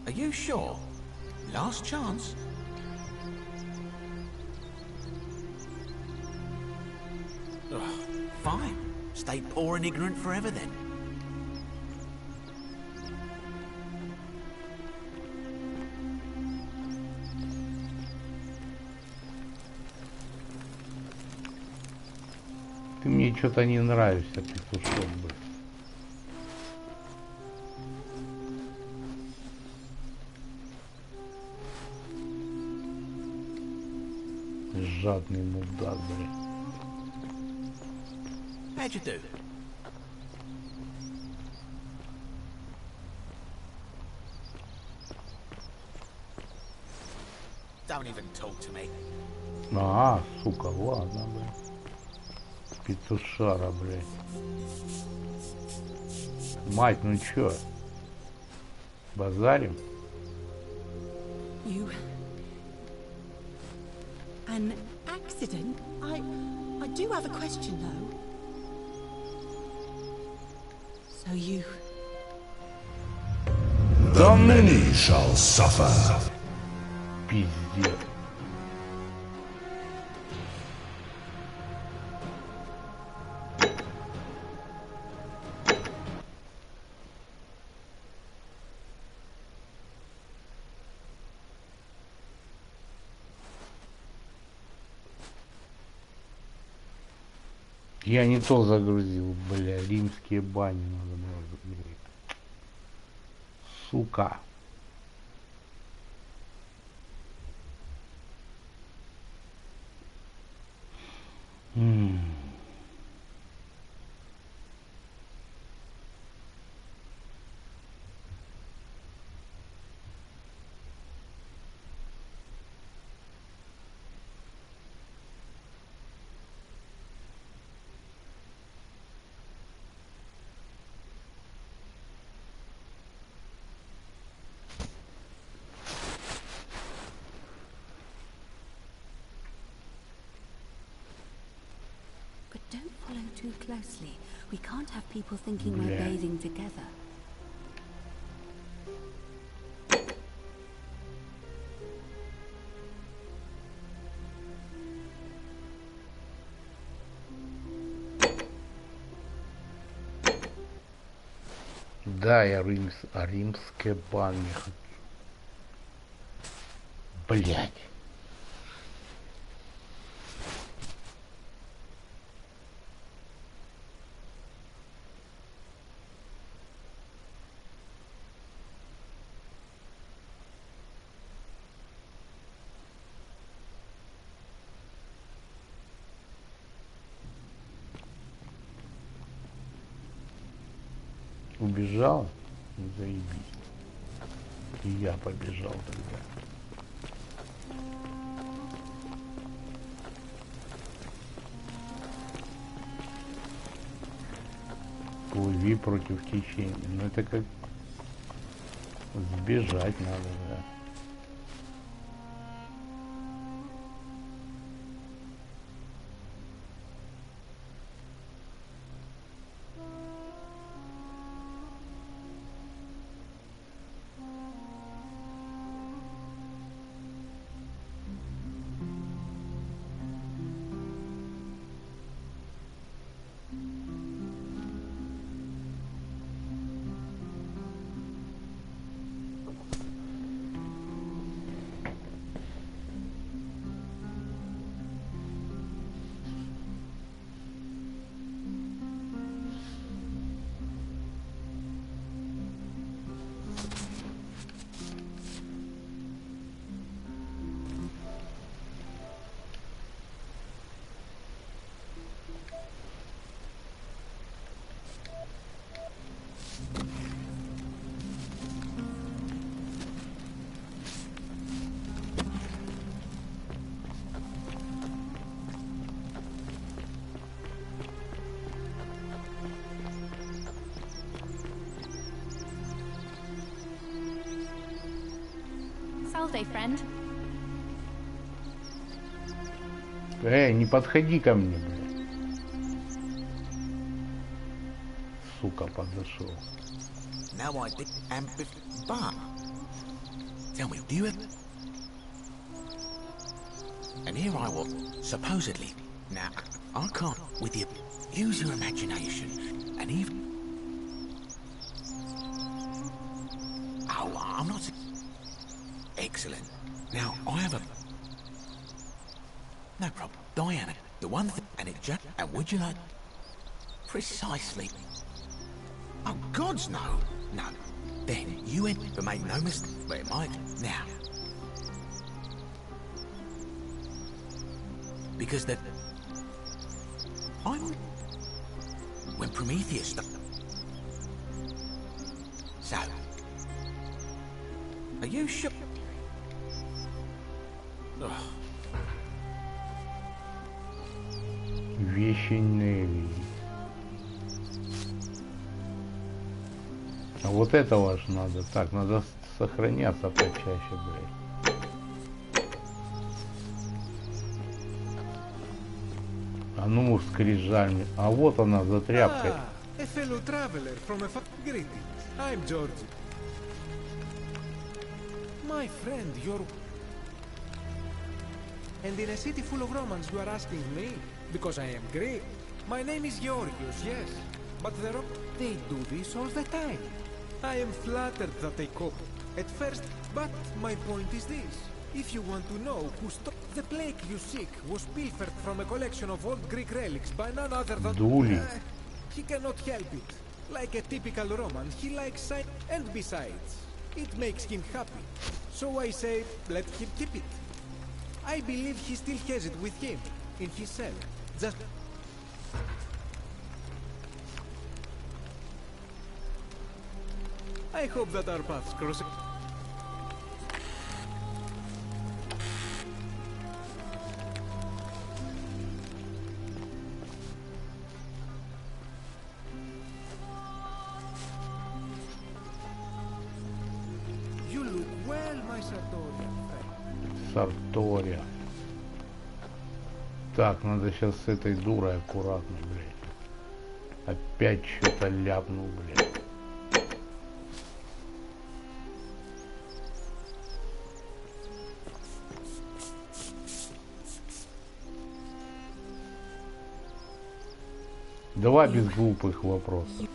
are you sure? Last chance? Ugh, fine. Stay poor and ignorant forever then. Ты мне что-то не нравишься, петушок, блин. Жадный мудак, блин. How'd you do? Don't even talk to me. А, сука, ладно, блин. Петушара, блин. Мать, ну чё? Базарим? You... An accident? I do have a question, though. So you... The many shall suffer. Пиздец. Я не то загрузил, бля, римские бани надо было загрузить. Сука. Don't follow too closely. We can't have people thinking we're bathing together. Да, я римские бани хочу. Блять. Убежал? Заебись. И я побежал тогда. Плыви против течения. Ну это как сбежать надо, да. Friend. Не подходи ко мне, блядь. Сука, подошел. Now I did but tell me, do you have... And here I was, supposedly. Now, I can't, with you, use your imagination, and even... Oh, I'm not... Excellent. Now, I have a... No problem. Diana, the one thing, and it just... And would you like... Precisely. Oh, gods, no. No. Then you ain't, but make no mistake, but it might. Now. Because when Prometheus So, are you sure? Вещи Нелли. А вот этого аж надо. Так, надо сохраняться почаще, блядь. А ну, скрижаль. А вот она за тряпкой. A fellow traveler from a greetings. I'm George. My friend, you're... And in a city full of Romans you are asking me? Because I am Greek. My name is Georgios, yes. But they do this all the time. I am flattered that they cope at first, but my point is this. If you want to know who stopped the plague you seek was pilfered from a collection of old Greek relics by none other than... he cannot help it. Like a typical Roman, he likes science, and besides, it makes him happy. So I say, let him keep it. I believe he still has it with him, in his cell. Just... I hope that our paths cross... You look well, my Sartorian friend. Сартория. Так, надо сейчас с этой дурой аккуратно, блядь. Опять что-то ляпнул, блядь. Давай без глупых вопросов.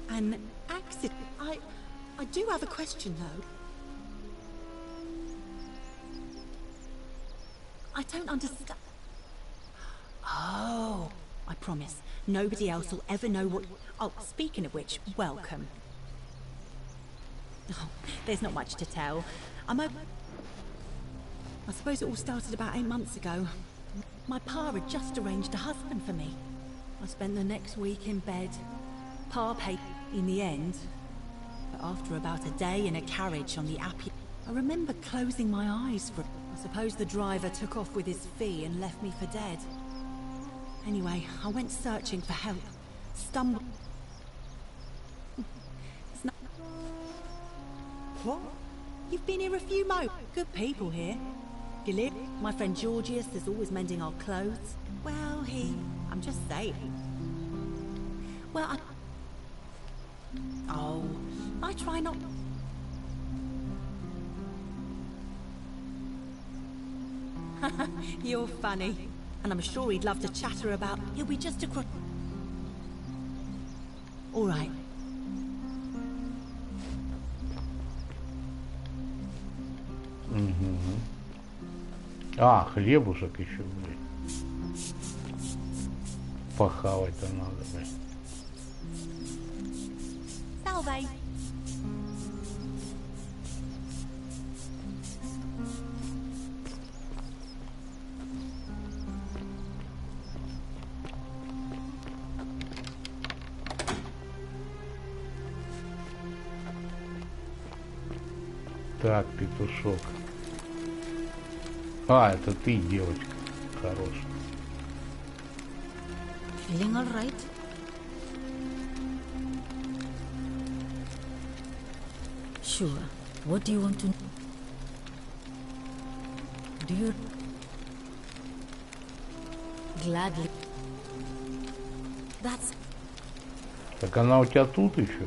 An accident. I do have a question though. I don't understand. Oh, I promise. Nobody else will ever know what... Oh, speaking of which, welcome. Oh, there's not much to tell. I suppose it all started about 8 months ago. My pa had just arranged a husband for me. I spent the next week in bed. Pa paid in the end. But after about a day in a carriage on the Appy, I remember closing my eyes for... I suppose the driver took off with his fee and left me for dead. Anyway, I went searching for help. Stumbled... It's not... What? You've been here a few months. Good people here. You live? My friend Georgios is always mending our clothes. Well, I'm just saying. Well, Oh, I try not... You're funny. And I'm sure he'd love to chatter about... He'll be just across... All right. А, хлебушек еще, блядь. Похавать-то надо, блядь. Salve. Так, петушок. А, это ты, девочка. Хорошая. Feeling all right? Sure. What do you want to know? Do you... Gladly. That's... Так она у тебя тут еще?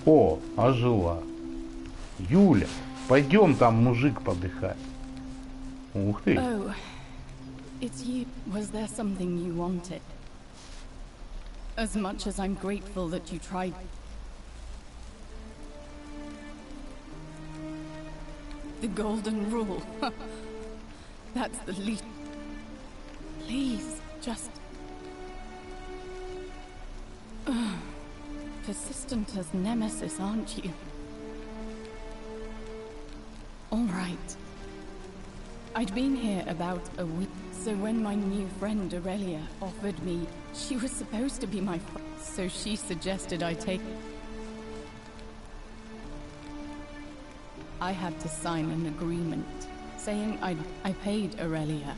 О, ожила. Юля, пойдем, там мужик подыхает. Ух ты. Oh, it's you. Was there something you wanted? As much as I'm grateful that you tried. The golden rule. That's the least. Please, just... Persistent as Nemesis, aren't you? All right. I'd been here about a week, so when my new friend Aurelia offered me, she was supposed to be my friend, so she suggested I take it. I had to sign an agreement saying I paid Aurelia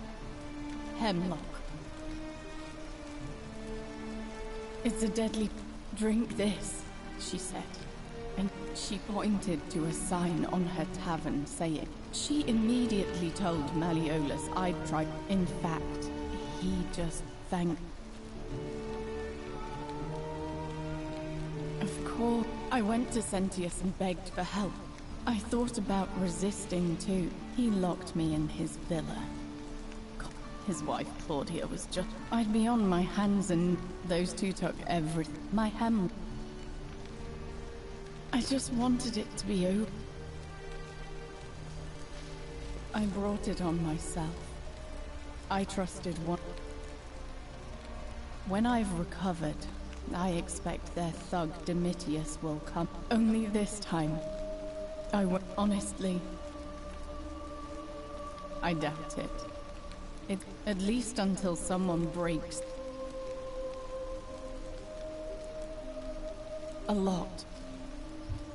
hemlock. It's a deadly drink, this, she said. And she pointed to a sign on her tavern saying, she immediately told Malleolus I'd tried. In fact, he just thanked. Of course, I went to Sentius and begged for help. I thought about resisting too. He locked me in his villa. His wife, Claudia, was just... I'd be on my hands and those two took everything. My hem... I just wanted it to be over. I brought it on myself. I trusted one. When I've recovered, I expect their thug Domitius will come. Only this time, I won't. Honestly, I doubt it. At least until someone breaks. A lot.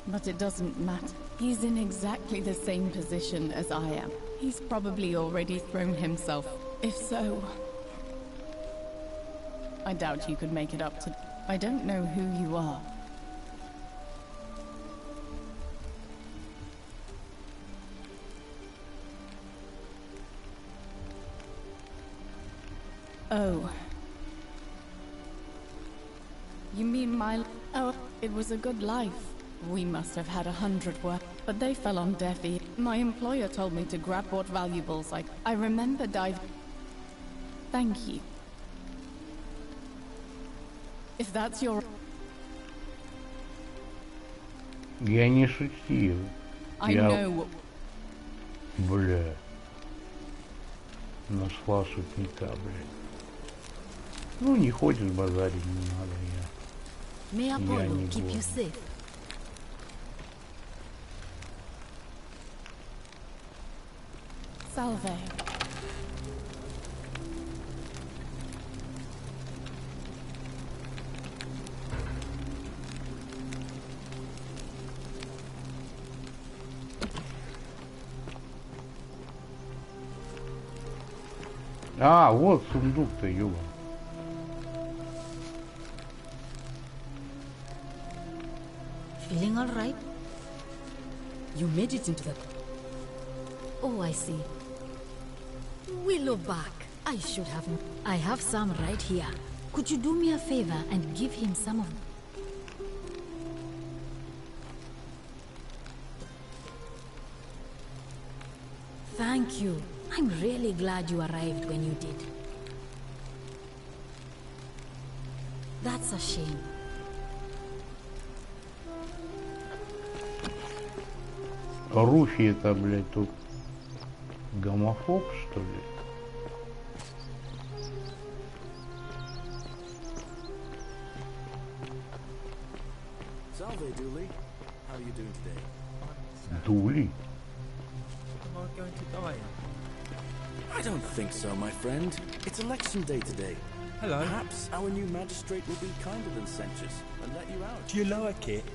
But it doesn't matter. He's in exactly the same position as I am. He's probably already thrown himself. If so, I doubt you could make it up to... I don't know who you are. Oh. You mean my... Oh, it was a good life. We must have had 100 work, but they fell on deaf ears. My employer told me to grab what valuables I remember diving. Thank you. If that's your... Я не шутил. I know. Бля. Нашла шутника, блядь. Ну, не хочешь базарить, не надо, я. May Apollo keep you safe. Salve. А, вот сундук-то, ёба. Feeling all right? You made it into the... Oh, I see. Willow back. I should have... I have some right here. Could you do me a favor and give him some of... Thank you. I'm really glad you arrived when you did. That's a shame. Руфи это, блядь, тут гомофоб, что ли? Salve, Dooley. How are you doing today? Дули? Am I going to die? I don't think so, my friend. It's election day today. Hello. Perhaps our new magistrate will be kinder than Sentius and let you out. Do you like it?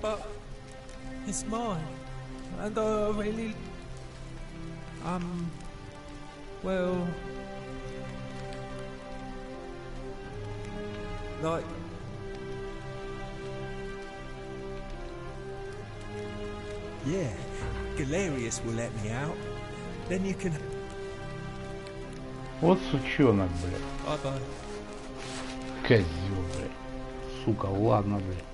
But it's mine, and I really, well, like, yeah, Galerius will let me out. Then you can. Вот сучонок, блядь. Bye-bye. Козёл, блядь. Сука, ладно, блядь.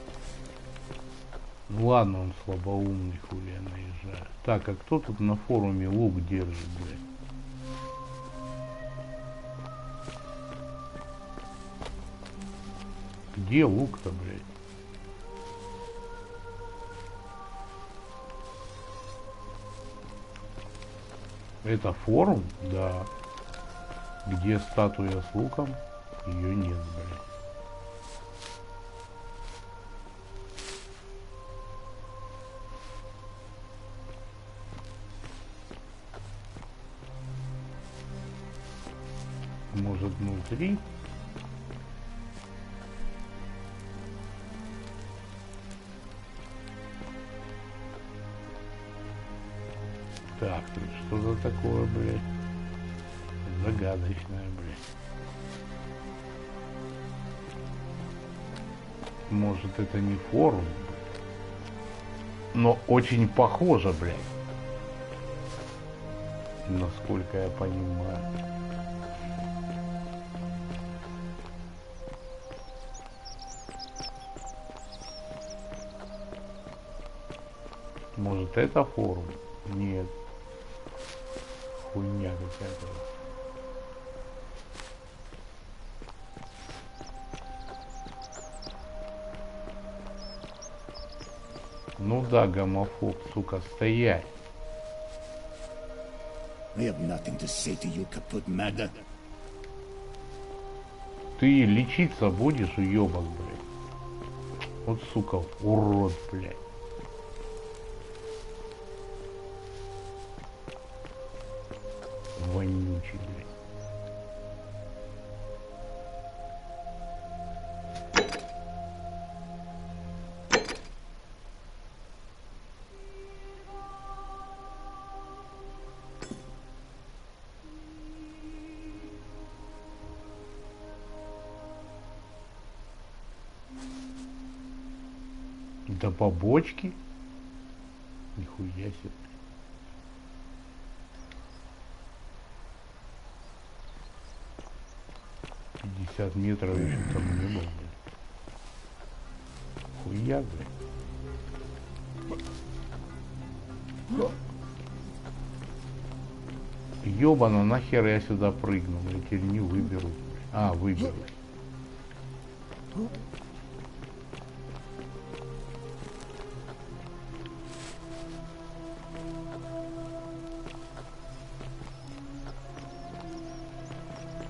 Ну ладно, он слабоумный, хули я наезжаю. Так, а кто тут на форуме лук держит, блядь? Где лук-то, блядь? Это форум? Да. Где статуя с луком? Ее нет, блядь. Может, внутри? Так, тут что-то такое, блядь. Загадочное, блядь. Может, это не форум, но очень похоже, блядь. Насколько я понимаю. Может, это форум? Нет. Хуйня какая-то. Ну да, гомофоб, сука, стоять. I have nothing to say to you, kaput mada. Ты лечиться будешь, уёбок, блядь. Вот, сука, урод, блядь. Вонючий, блядь. Да побочки? Нихуя себе. Метров еще там не было. Хуя, блядь. Ёбана, нахер я сюда прыгнул? Я теперь не выберу. А, выберу.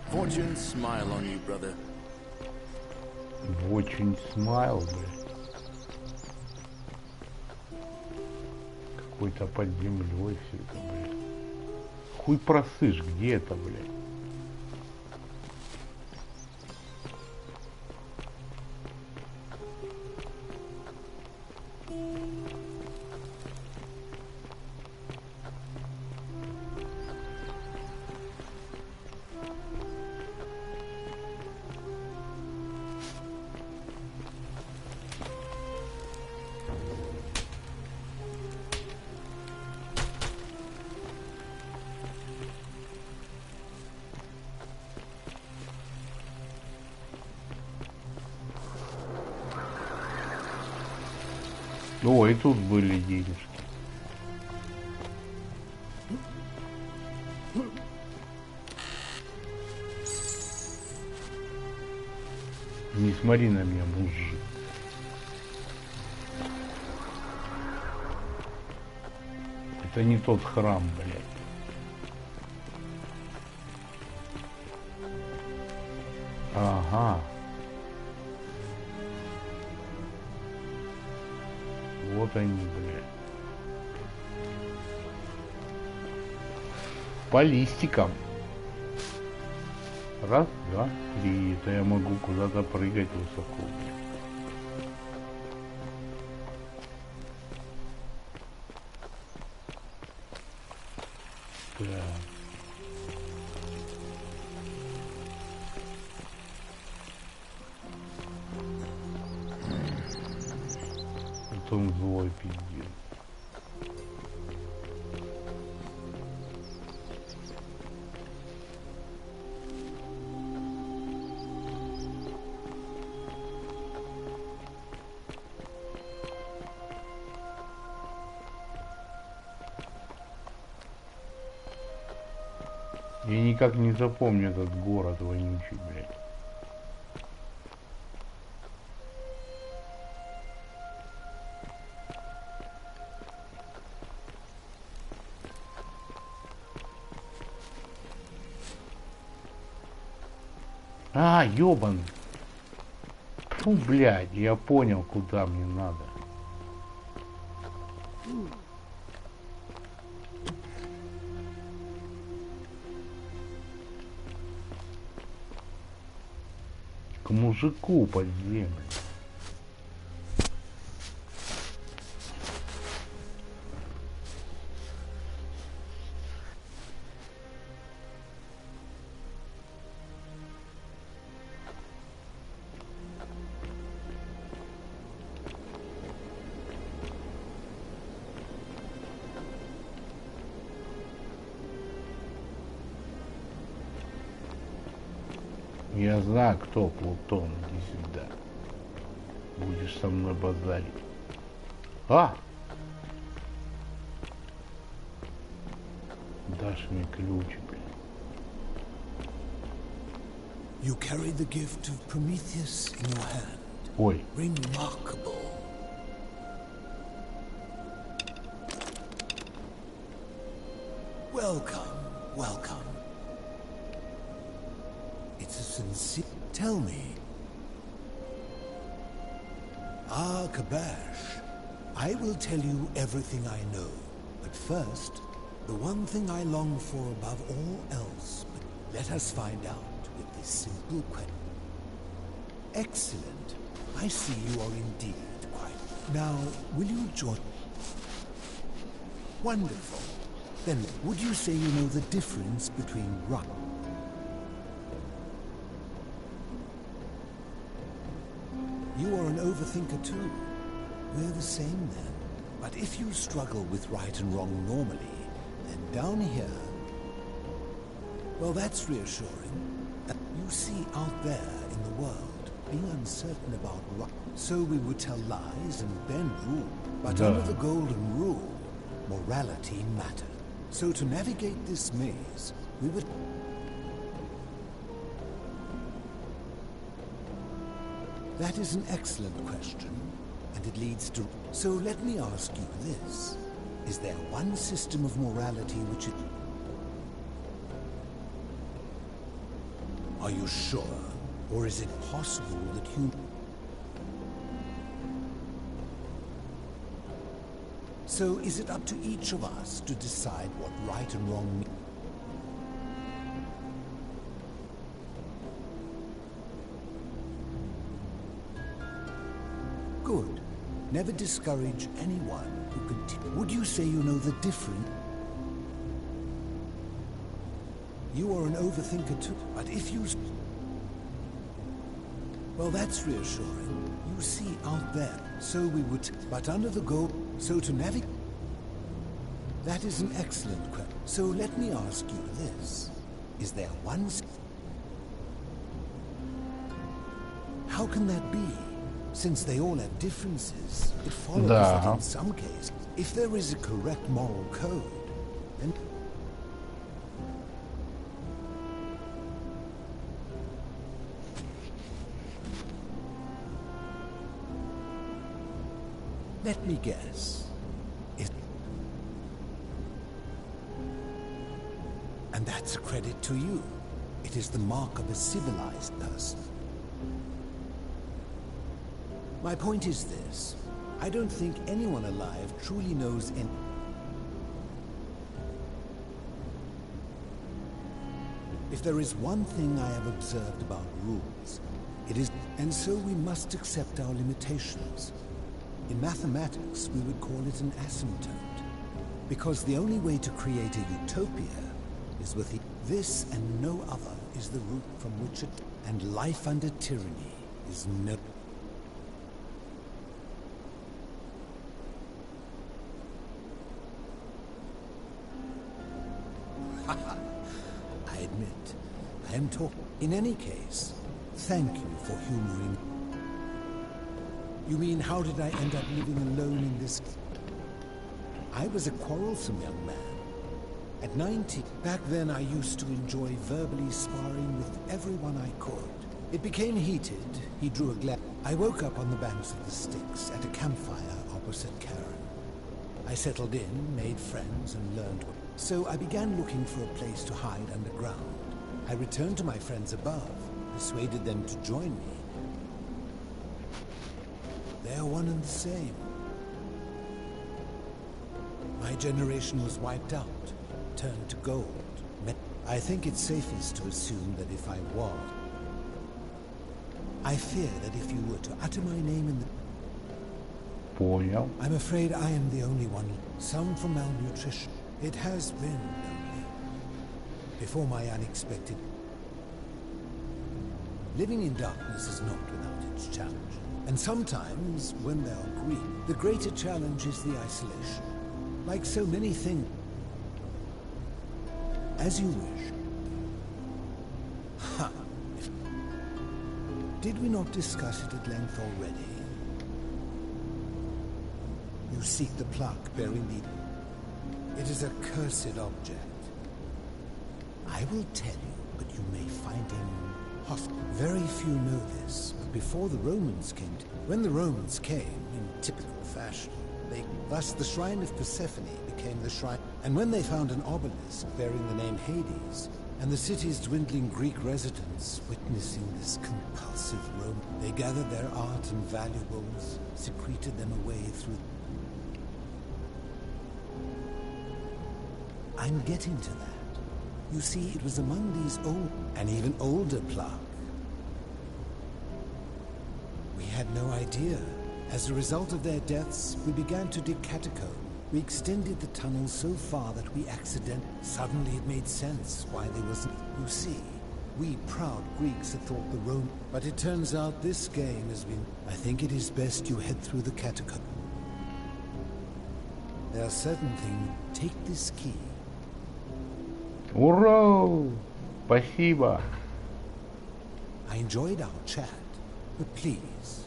Fortune smile on you, brother. Очень смайл, блядь. Какой-то под землей все это, блядь. Хуй просышь, где это, блядь? О, и тут были денежки. Не смотри на меня, мужик. Это не тот храм, блядь. Ага. Вот они, блядь. По листикам. Раз, два, три. Это я могу куда-то прыгать высоко. Так. Потом злой пиздец. Я никак не запомню этот город вонючий, блядь. А, ёбан. Ну, блядь, я понял, куда мне надо. К мужику под землю. Я знаю, кто Плутон, иди сюда. Будешь со мной базарить. А! Дашь мне ключик. You carry the gift of Prometheus in your hand. Ой. Remarkable. Welcome, welcome. It's a sincere... Tell me. Ah, Kabash. I will tell you everything I know. But first, the one thing I long for above all else, let us find out with this simple question. Excellent. I see you are indeed quite... Now, will you join... Wonderful. Then, would you say you know the difference between right... You are an overthinker too. We're the same then. But if you struggle with right and wrong normally, then down here... Well, that's reassuring. You see out there in the world, being uncertain about right... So we would tell lies and bend rule. But under the golden rule, morality mattered. So to navigate this maze, we would... That is an excellent question, and it leads to... So let me ask you this. Is there one system of morality which it... Are you sure? Or is it possible that you... So is it up to each of us to decide what right and wrong mean? Good. Never discourage anyone who continue. Would you say you know the difference? You are an overthinker too, but if you... Well, that's reassuring. You see out there, so we would... But under the goal, so to navigate... That is an excellent question. So let me ask you this. Is there one... How can that be? Since they all have differences, it follows that in some cases, if there is a correct moral code, then... Let me guess. And that's a credit to you. It is the mark of a civilized person. My point is this. I don't think anyone alive truly knows any... If there is one thing I have observed about rules, it is... And so we must accept our limitations. In mathematics, we would call it an asymptote. Because the only way to create a utopia is with the... This and no other is the root from which it... And life under tyranny is no... I admit, I am talking. In any case, thank you for humoring. You mean, how did I end up living alone in this? I was a quarrelsome young man. At 19, back then I used to enjoy verbally sparring with everyone I could. It became heated. He drew a glass. I woke up on the banks of the Styx at a campfire opposite Karen. I settled in, made friends, and learned what... So I began looking for a place to hide underground. I returned to my friends above, persuaded them to join me. They are one and the same. My generation was wiped out, turned to gold. I think it's safest to assume that if I was, I fear that if you were to utter my name in the... Понял. I'm afraid I am the only one. Some for malnutrition. It has been lonely. Before my unexpected... Living in darkness is not without its challenge. And sometimes, when they are green, the greater challenge is the isolation. Like so many things. As you wish. Ha! Did we not discuss it at length already? You seek the plaque bearing the... It is a cursed object. I will tell you, but you may find him hostile. Very few know this, but before the Romans came when the Romans came, in typical fashion, thus the shrine of Persephone became the shrine. And when they found an obelisk bearing the name Hades, and the city's dwindling Greek residents witnessing this compulsive Rome, they gathered their art and valuables, secreted them away through... I'm getting to that. You see, it was among these old and even older plaques. We had no idea. As a result of their deaths, we began to dig catacombs. We extended the tunnel so far that we suddenly it made sense why there wasn't... You see, we proud Greeks had thought the Rome... But it turns out this game has been... I think it is best you head through the catacomb. There are certain things... Take this key. Ура! Спасибо. I enjoyed our chat, but please...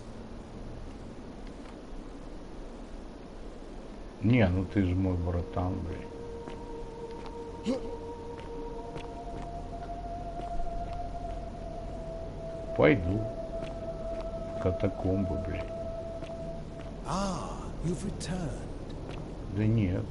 Не, ну ты же мой братан, блин. Пойду. Катакомбы, блин. Ah, you've returned. Да нет.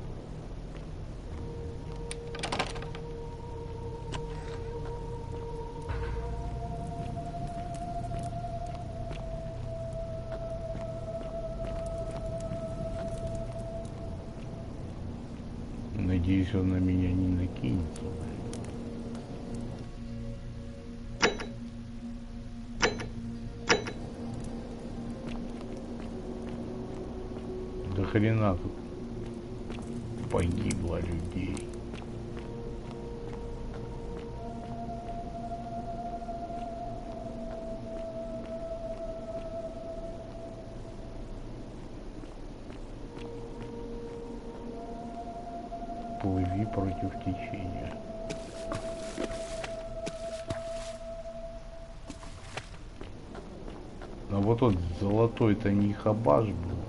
Надеюсь, он на меня не накинется. До хрена тут погибло людей. Плыви против течения. Но вот тот золотой-то не хабаш был.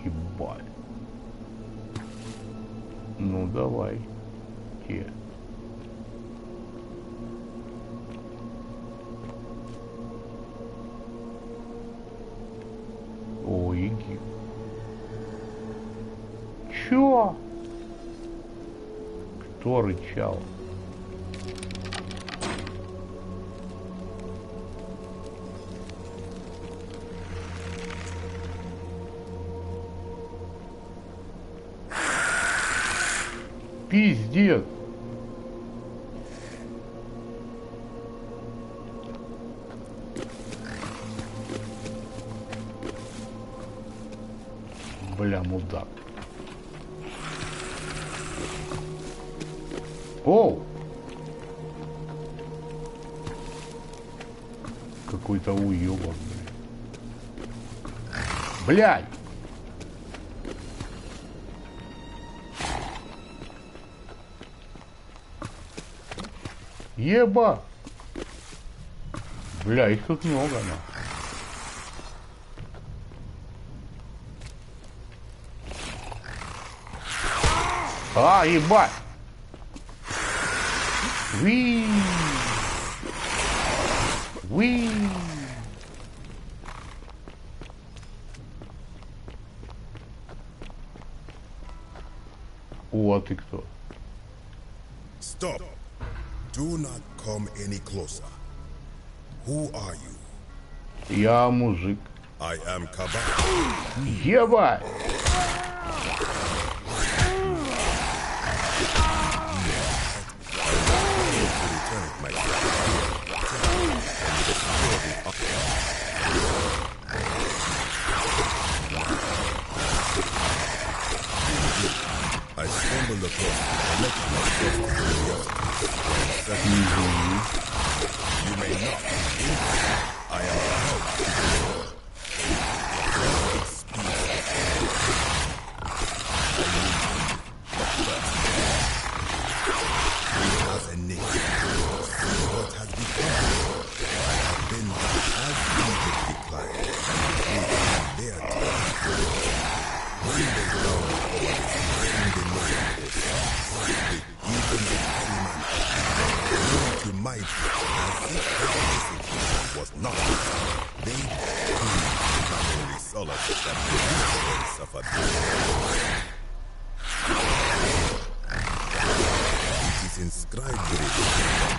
Ебать. Ну давай. Те. О, Египет. Чё? Кто рычал? Пиздец. Бля, мудак. Оу! Какой-то уёбок, блядь! Еба! Бля, их тут много, на. А, ебать! Уи! Уи! О, а ты кто? Stop. Do not come any closer. Who are you? Я мужик. I am Kabak. Ева! I stumbled across You may not. I am as a nation, see what has become. I have been as deep decline and their time. When they found over this grand emergence, even the Ariman to might as if their message was not. They proved not only solace that the Israel suffered. It is inscribed with it,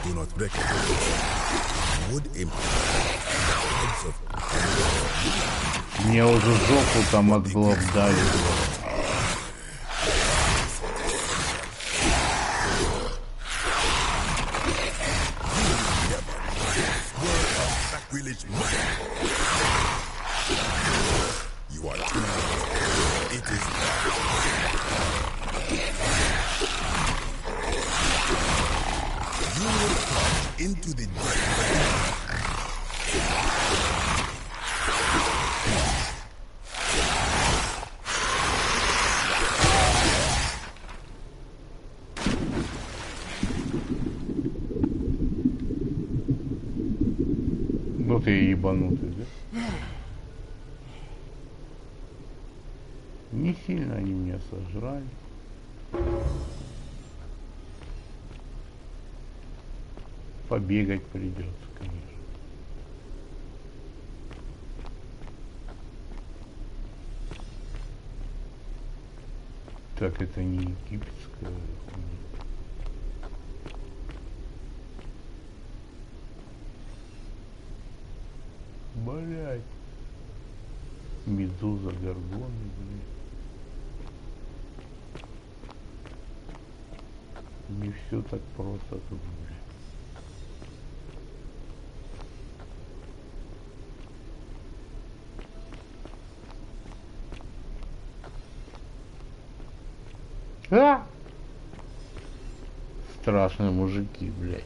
do not recognize. Would imply heads of Мне уже жопу там от глав дали. You are too late. It is you will plunge into the depths. Ну ты ебанутый, да? Не сильно они меня сожрали. Побегать придется, конечно. Так, это не египетская. Блять. Медуза, горгоны, блядь. Не все так просто тут, блядь. А! Страшные мужики, блядь.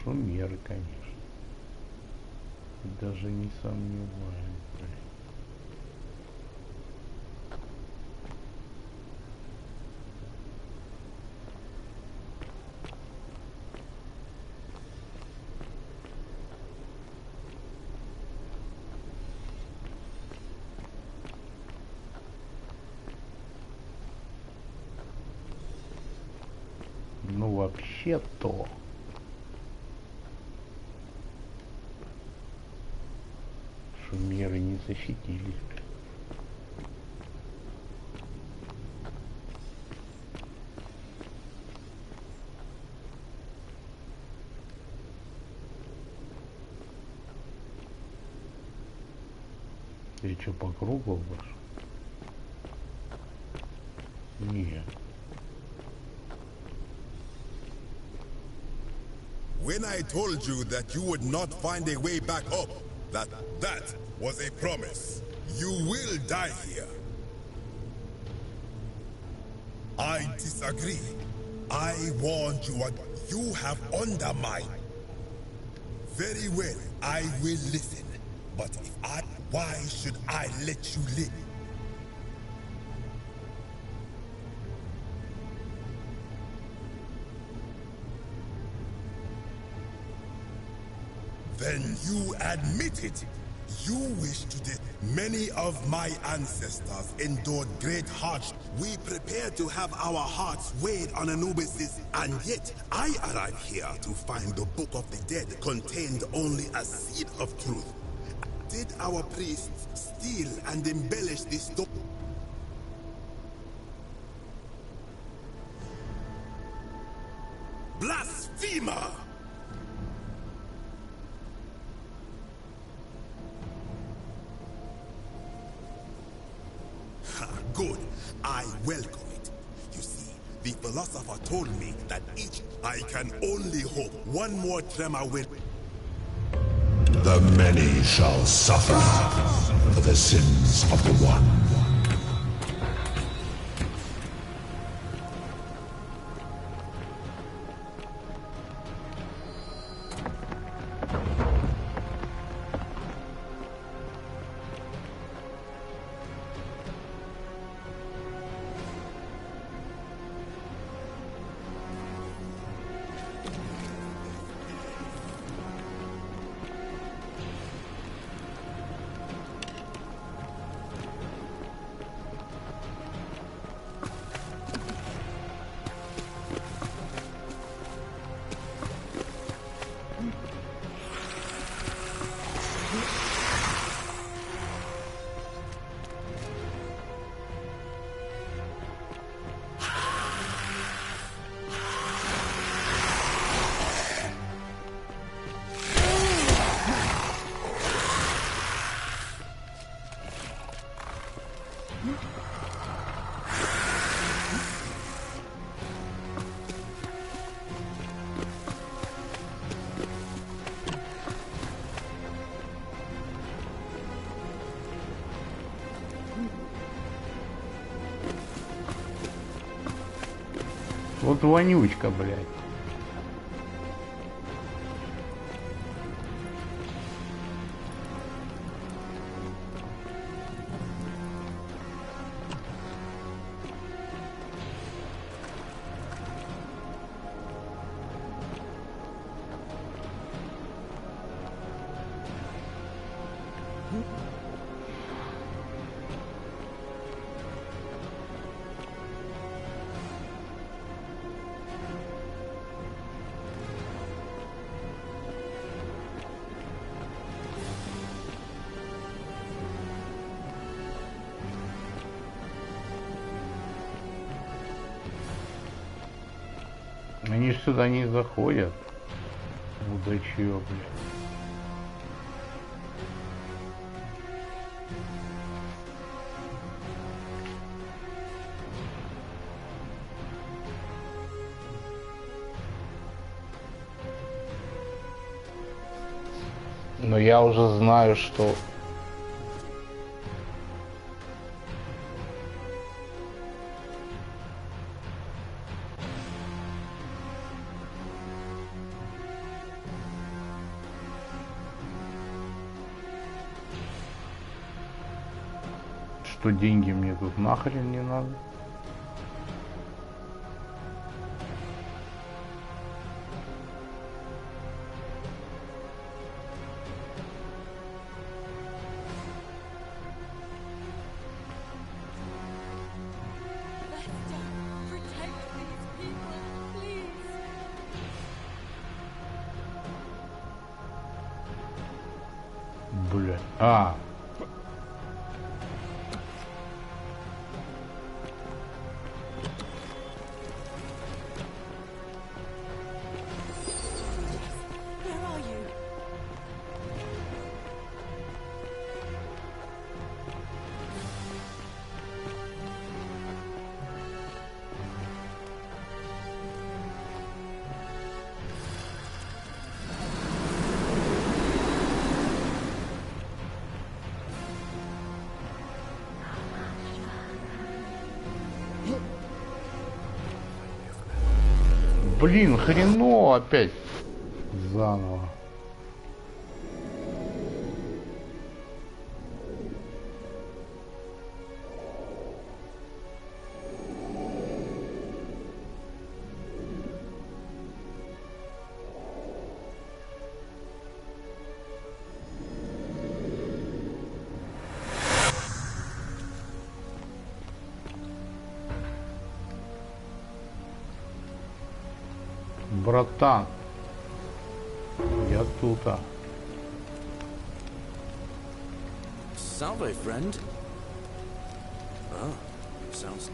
Шумеры, конечно. Даже не сомневаюсь, блядь. Ну вообще-то шумеры не защитились. Я что, по кругу ваш? Нет. When I told you that you would not find a way back up, that was a promise. You will die here. I disagree. I warned you and you have undermined. Very well, I will listen. But why should I let you live? Then you admit it. You wish to death. Many of my ancestors endured great hardship. We prepared to have our hearts weighed on Anubis, and yet I arrived here to find the Book of the Dead contained only a seed of truth. Did our priests steal and embellish this stone? Blasphemer! Good. I welcome it. You see, the philosopher told me that each I can only hope one more tremor will... The many shall suffer for the sins of the one. Вот вонючка, блядь. Они ж сюда не заходят. Удачье, блядь. Но я уже знаю, что... Что деньги мне тут нахрен не надо. Бля. А. Блин, хреново опять заново. Братан, я тут. Salve, friend. Oh, sounds...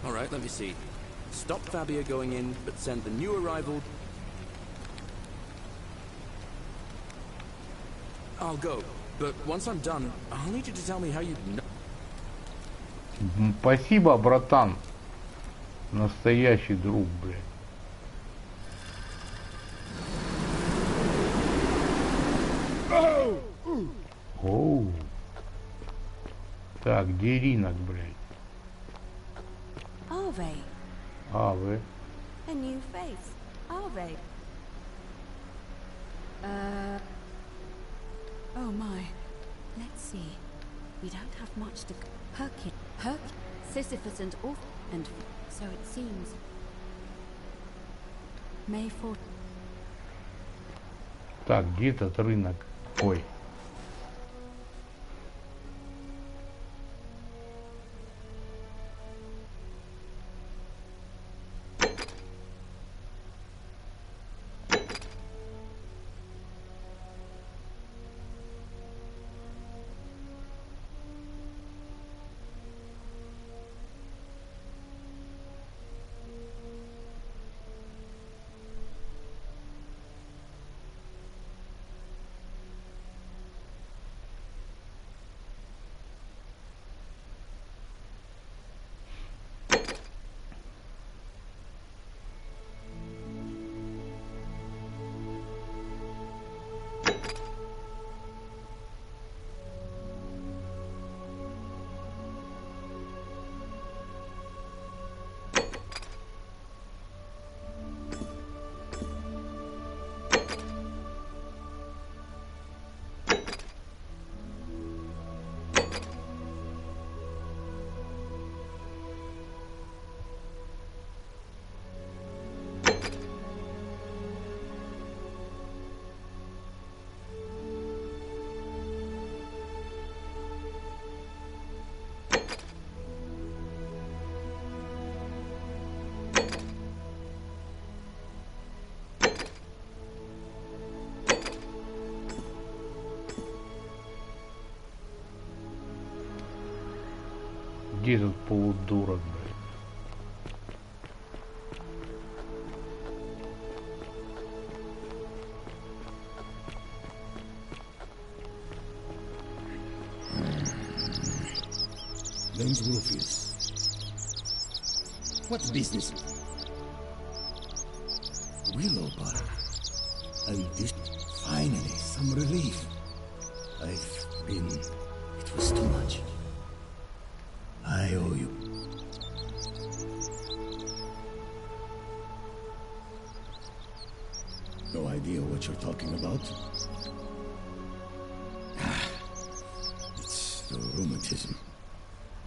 Alright, let me see. Stop Fabia going in, but send the new arrival... I'll go, but once I'm done, I'll need you to tell me how you know... Спасибо, братан. Настоящий друг, блядь. Оу. Так, где ринок, блядь? Ave. Ave. A new face. Ave. Oh my. Let's see. We don't have much to... Sisyphus and Orph... And... So it seems. May 4th. Так, где этот рынок? Ой. Где этот полудурок, блядь? What business? Willow bar. And this... Finally, some relief. I've been... It was too much. I owe you. No idea what you're talking about? It's the rheumatism.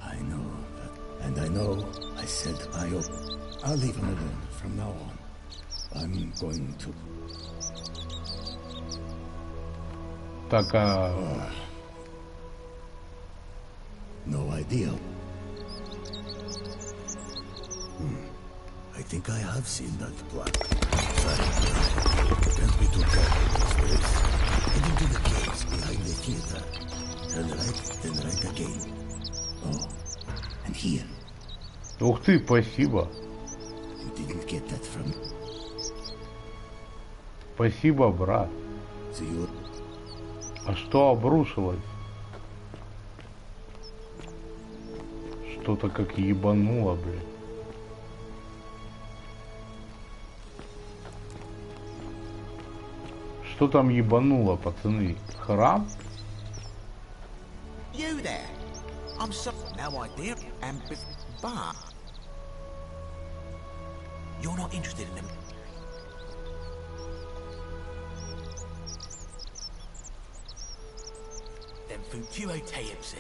I know that. And I know I said I owe. I'll leave him alone from now on. I'm going to... Так, No idea. I think I have seen that plaque. Can't be too careful in this place. Head into the caves behind the theater. Turn right, then right again. Oh, and here. Ух ты, спасибо. You didn't get that from... Спасибо, брат. See you. А что обрушилось? Что-то как ебануло, блядь. Что там ебануло, пацаны? Храм? You there? I'm so... No idea, but... You're not interested in them. Then Futuo TMC.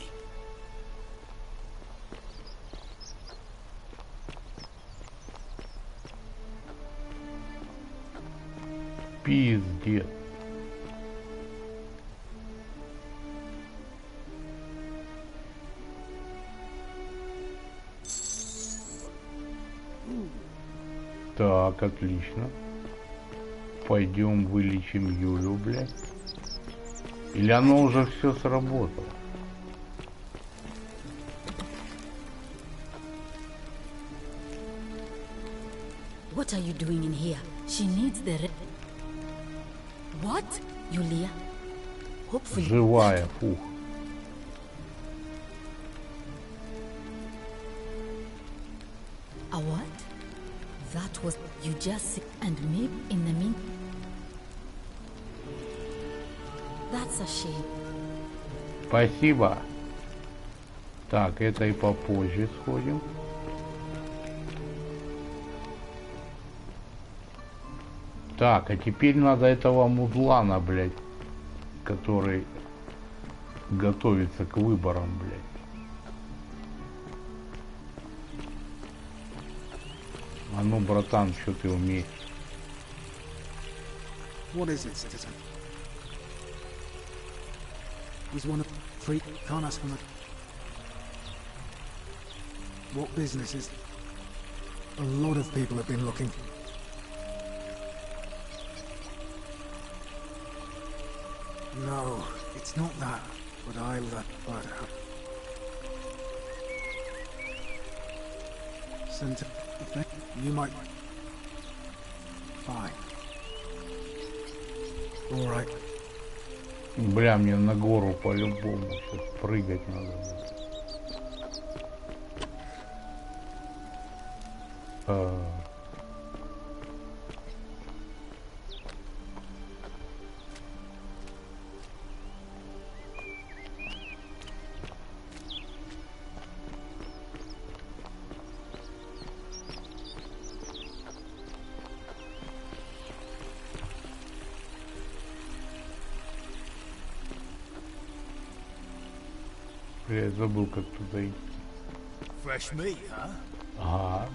Пиздец. Так, отлично. Пойдем вылечим Юлю, блядь. Или оно уже все сработало? What are you doing in here? She needs the What? Yulia? Hopefully. Живая, фух. A what? That was you just sit and maybe in the mean. That's a shame. Спасибо. Так, это и попозже сходим. Так, а теперь надо этого мудлана, блядь, который готовится к выборам, блядь. А ну, братан, что ты умеешь? What is it, citizen? He's one of three. Can't ask him. What business is? A lot of people have been looking. No, it's not that. But Center, you might. Fine. All right. Бля, мне на гору по-любому сейчас прыгать надо будет. Я забыл, как туда идти. Fresh meat, huh? Ага.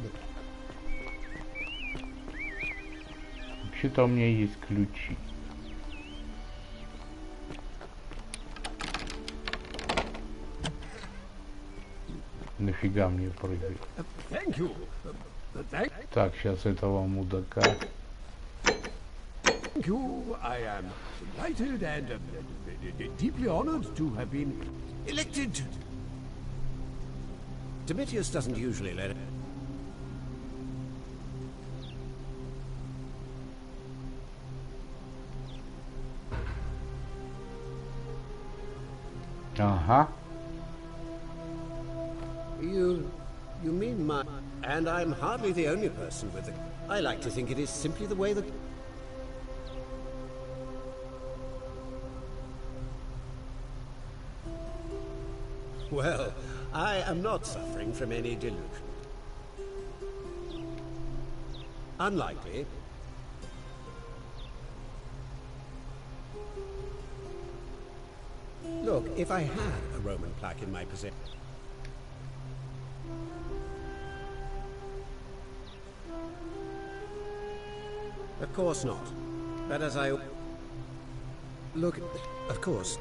Вообще-то у меня есть ключи. Нафига мне прыгать? Так, сейчас этого мудака. Thank you. I am delighted and deeply honored to have been elected. Domitius doesn't usually let it. Ага. You mean my... And I'm hardly the only person with it. I like to think it is simply the way that... Well, I am not suffering from any delusion. Unlikely. Look, if I had a Roman plaque in my possession... Of course not. But as I... Look, of course...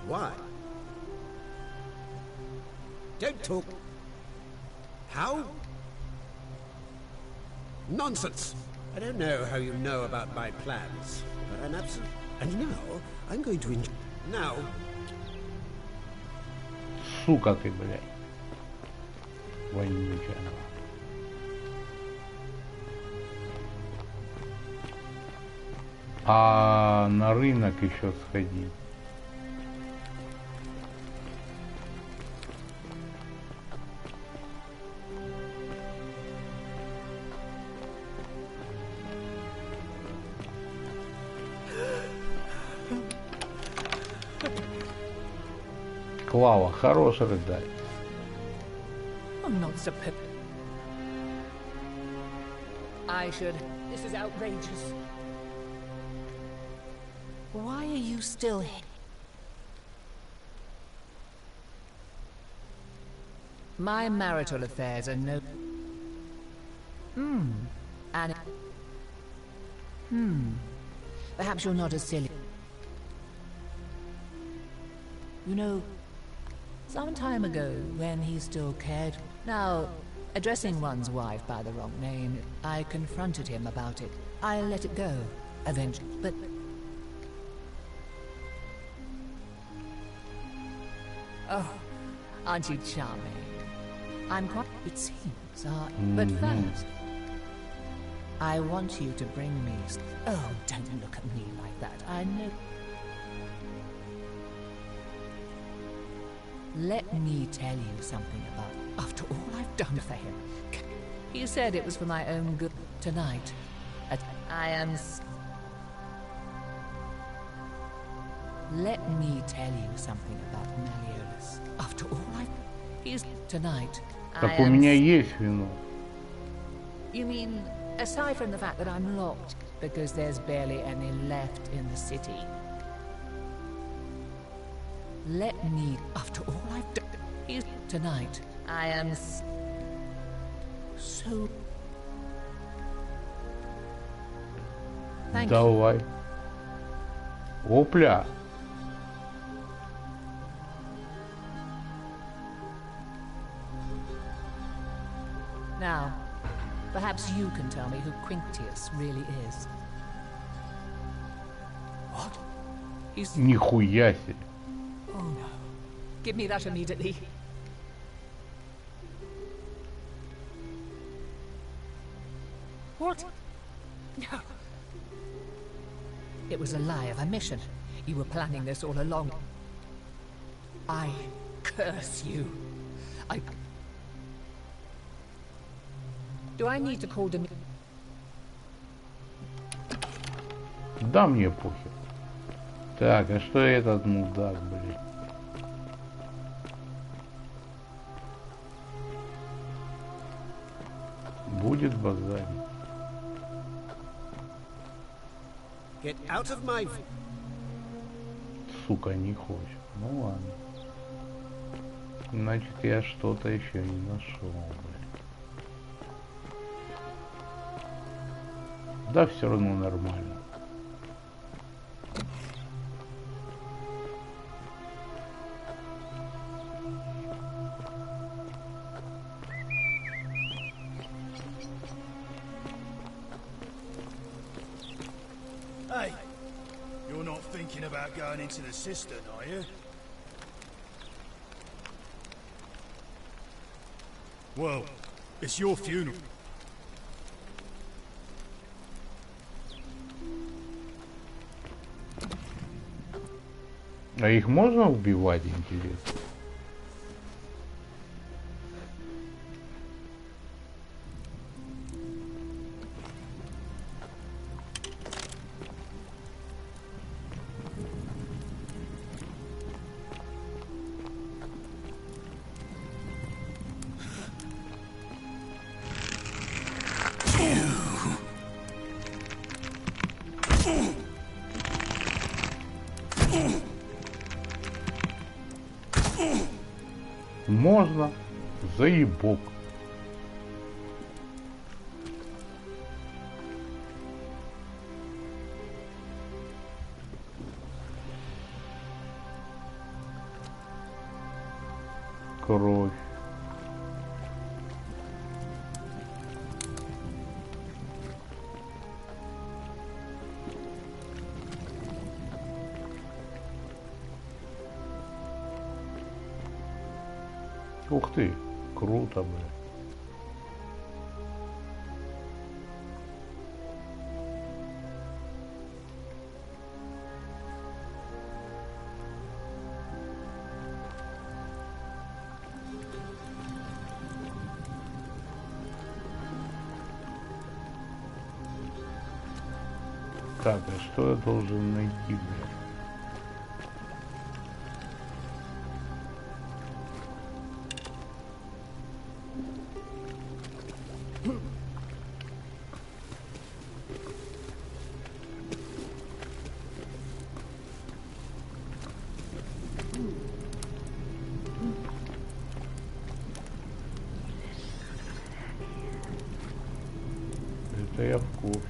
Why? Don't talk... How? Nonsense! I don't know how you know about my plans, but I'm absolutely... And now, I'm going to enjoy... Now... Сука ты, блядь. Вонючая. А на рынок еще сходить. Клава, хорош рыдать. I'm not supposed. I should. This is outrageous. Why are you still here? My marital affairs are no... And... Perhaps you're not as silly. You know, Some time ago, when he still cared. Now, addressing one's wife by the wrong name, I confronted him about it. I let it go, eventually, but... Oh, aren't you charming? I'm quite... It seems, but first... I want you to bring me... Oh, don't look at me like that. I know... Let me tell you something about... After all I've done for him. He said it was for my own good. Tonight, I am... Let me tell you something about Malleolus. After all I've... He's... Tonight, Так у меня есть вино. You mean, aside from the fact that I'm locked, because there's barely any left in the city. Let me, after all I've done, is tonight, I am so... Thank Давай. you. Опля. Now, perhaps you can tell me who Quinctius really is. What? He's... Нихуя себе. Oh no. Give me that immediately. What? No. It was a lie of a mission. You were planning this all along. I curse you. Do I need to call them? Да мне похер. Так, а что этот мудак, блин? Будет базарить. Get out of my... Сука, не хочет. Ну ладно. Значит, я что-то еще не нашел, блин. Да, все равно нормально. Hey, you're not thinking about going into the cistern, are you? Well, it's your funeral. А их можно убивать, интересно? Можно, заебок. Кровь. Ух ты, круто, блин. Так, а что я должен найти, блин? Это я в курсе.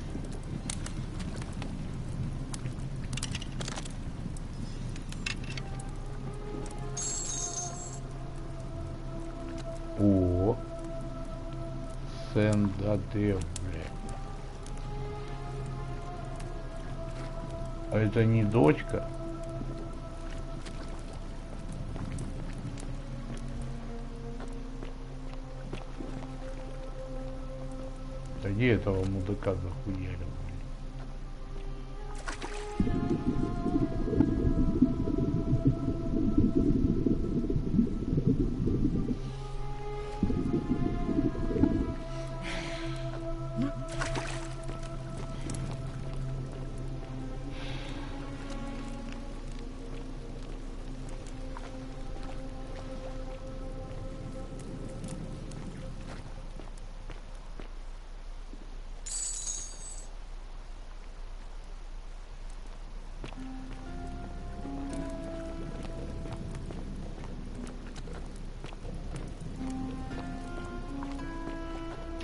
Сендадев, блядь. А это не дочка? Да где этого мудака захуяли?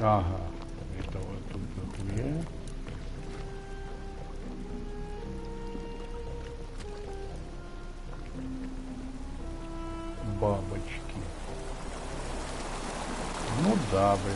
Ага, это вот тут захуя. Бабочки. Ну да, блин.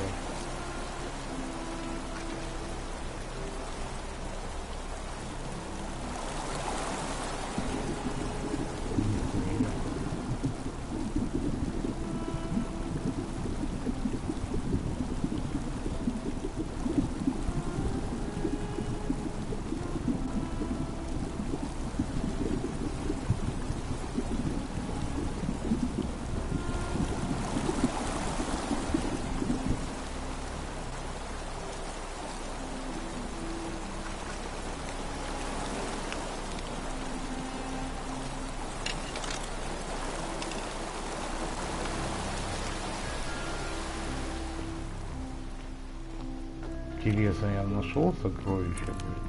Интересно, я нашел сокровище, блядь.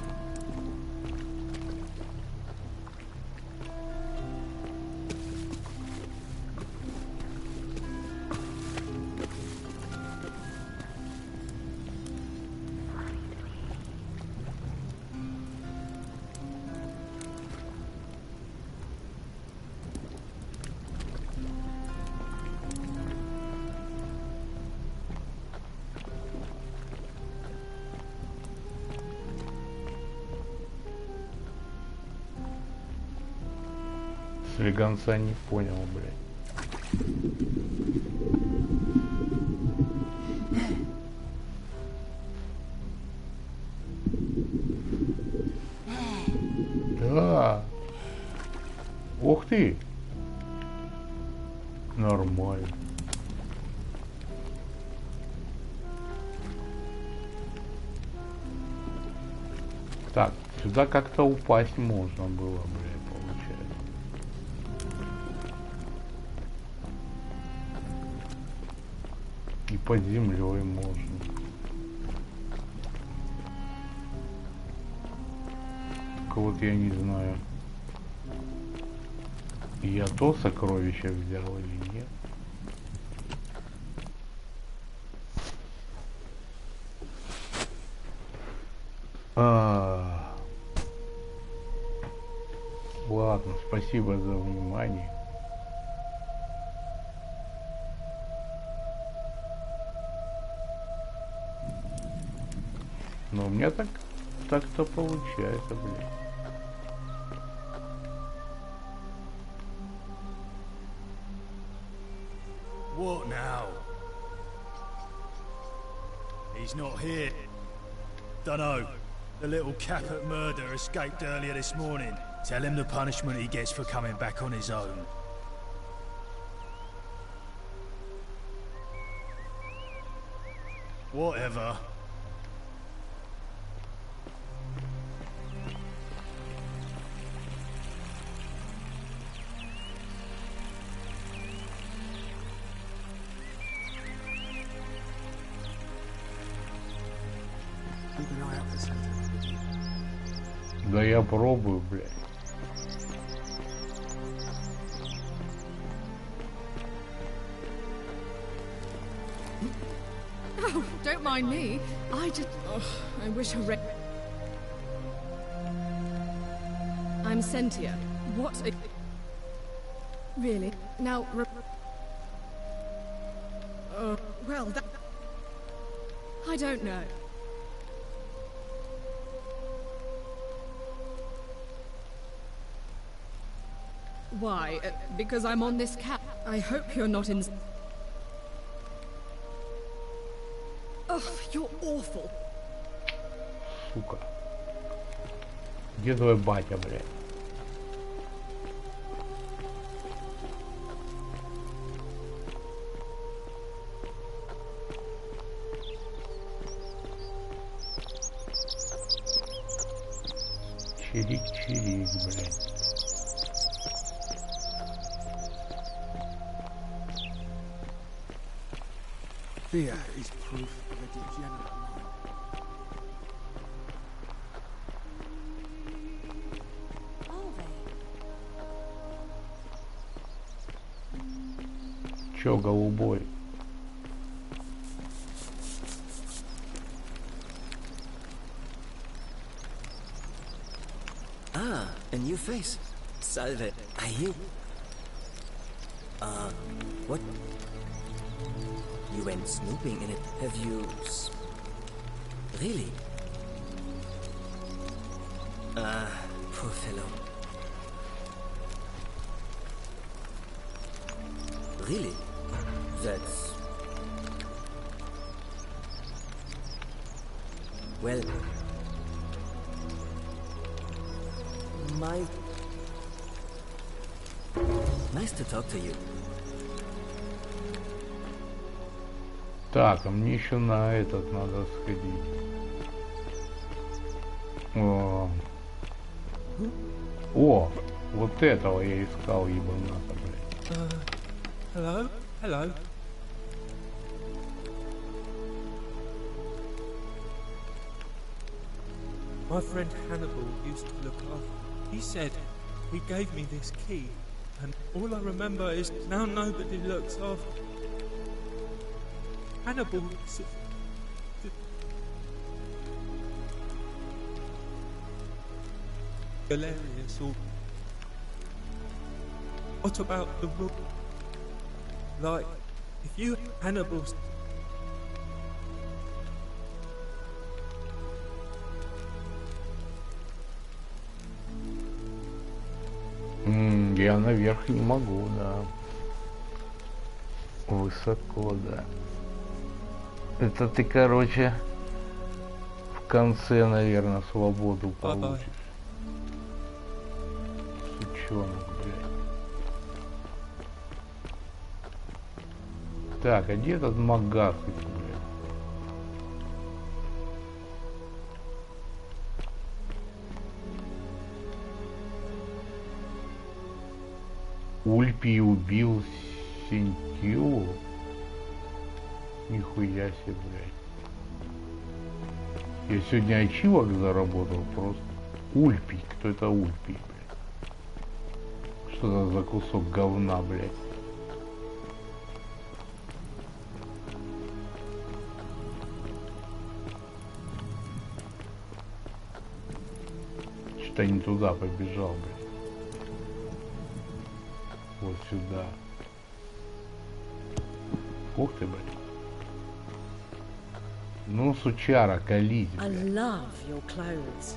Слегонца не понял, блядь. Да. Ух ты. Нормально. Так, сюда как-то упасть можно было, блядь, получается. И под землей можно. Только вот я не знаю, я то сокровище взял или нет. Ладно, спасибо за внимание. Но у меня так-то получается, блин. What now? He's not here. Dunno. The little Caput murder escaped earlier this morning. Tell him the punishment he gets for coming back on his own. Whatever. Да я пробую, блядь. Oh, don't mind me. I just... Oh, I wish I read... I'm Sentia. What a... Really? Now... well, that... I don't know. Why? Because I'm on this cat. I hope you're not in... Ugh, you're awful. Сука. Где твой батя, блядь? Чирик-чирик, блядь. Fear is proof of a degenerate mind. Чё, голубой? Ah, a new face. Salve. Are you? What? You went snooping in it. Have you... Really? Poor fellow. Really? That's... Well... Nice to talk to you. Так, а мне еще на этот надо сходить. О, вот этого я искал, ебаната, блядь. Hello? Hello? My friend Hannibal used to look after. He said he gave me this key, and all I remember is now nobody looks after. Hannibal. Hilarious. Or what about the rule? Like, if you Hannibal's. Я наверх не могу, да. Высоко, да. Это ты, короче, в конце, наверное, свободу получишь. Сучонок, блядь. Так, а где этот магаз, блядь? Ульпий убил Синтию? Нихуя себе, блядь. Я сегодня ачивок заработал просто. Ульпий. Кто это Ульпий, блядь? Что это за кусок говна, блядь? Что-то не туда побежал, блядь. Вот сюда. Ух ты, блядь. Ну, сучара, колись, I блядь. love your clothes.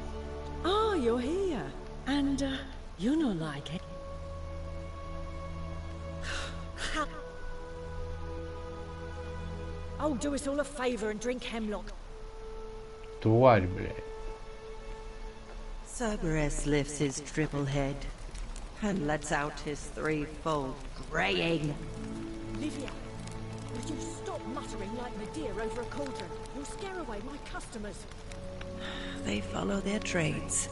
Ah, you're here. And, you're not like it. Oh, do us all a favor and drink hemlock. Тварь, блядь. Cerberus lifts his triple head and lets out his threefold graying. Livia, would you stop muttering like Medea over a cauldron? You'll scare away my customers. They follow their trades,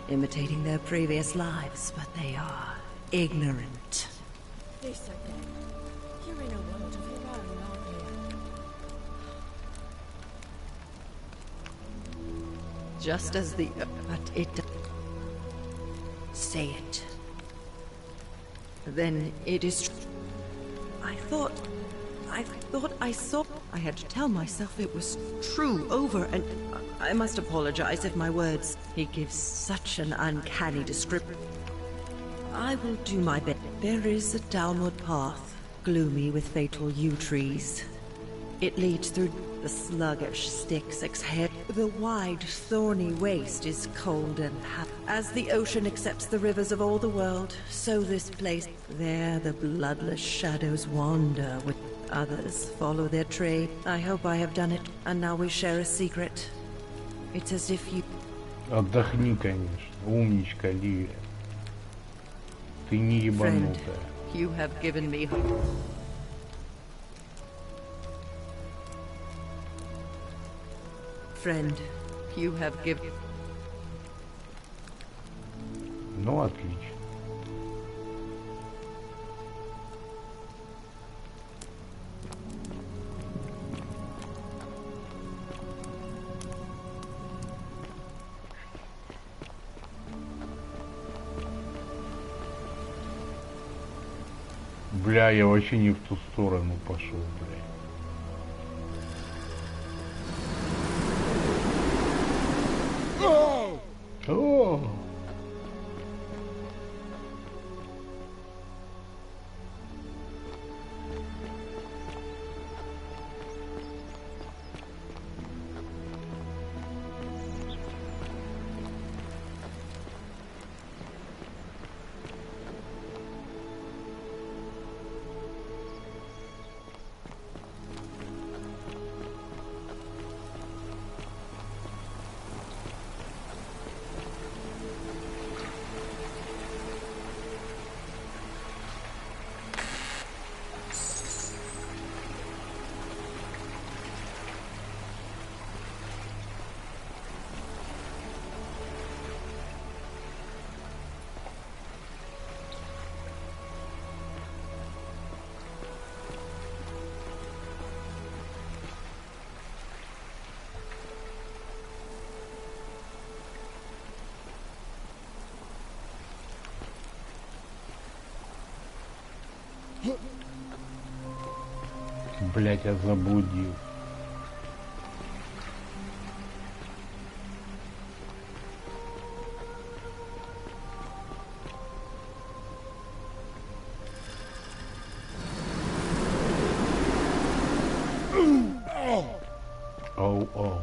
imitating their previous lives, but they are ignorant. This again. You're in a world of your own, aren't you? Just as the... but it... Say it. Then it is true. I thought I saw... I had to tell myself it was true over and... I must apologize if my words... He gives such an uncanny description. I will do my best. There is a downward path, gloomy with fatal yew trees. It leads through the sluggish Styx exhale. The wide, thorny waste is cold and hot. As the ocean accepts the rivers of all the world, so this place. There the bloodless shadows wander with others follow their trade. I hope I have done it, and now we share a secret. It's as if you... Отдохни, конечно. Умничка, Ливия. Ты не ебанутая. You have given me hope. Friend, you have given... Ну, отлично. Бля, я вообще не в ту сторону пошел, бля. О! Блять, я заблудил. Оу, оу.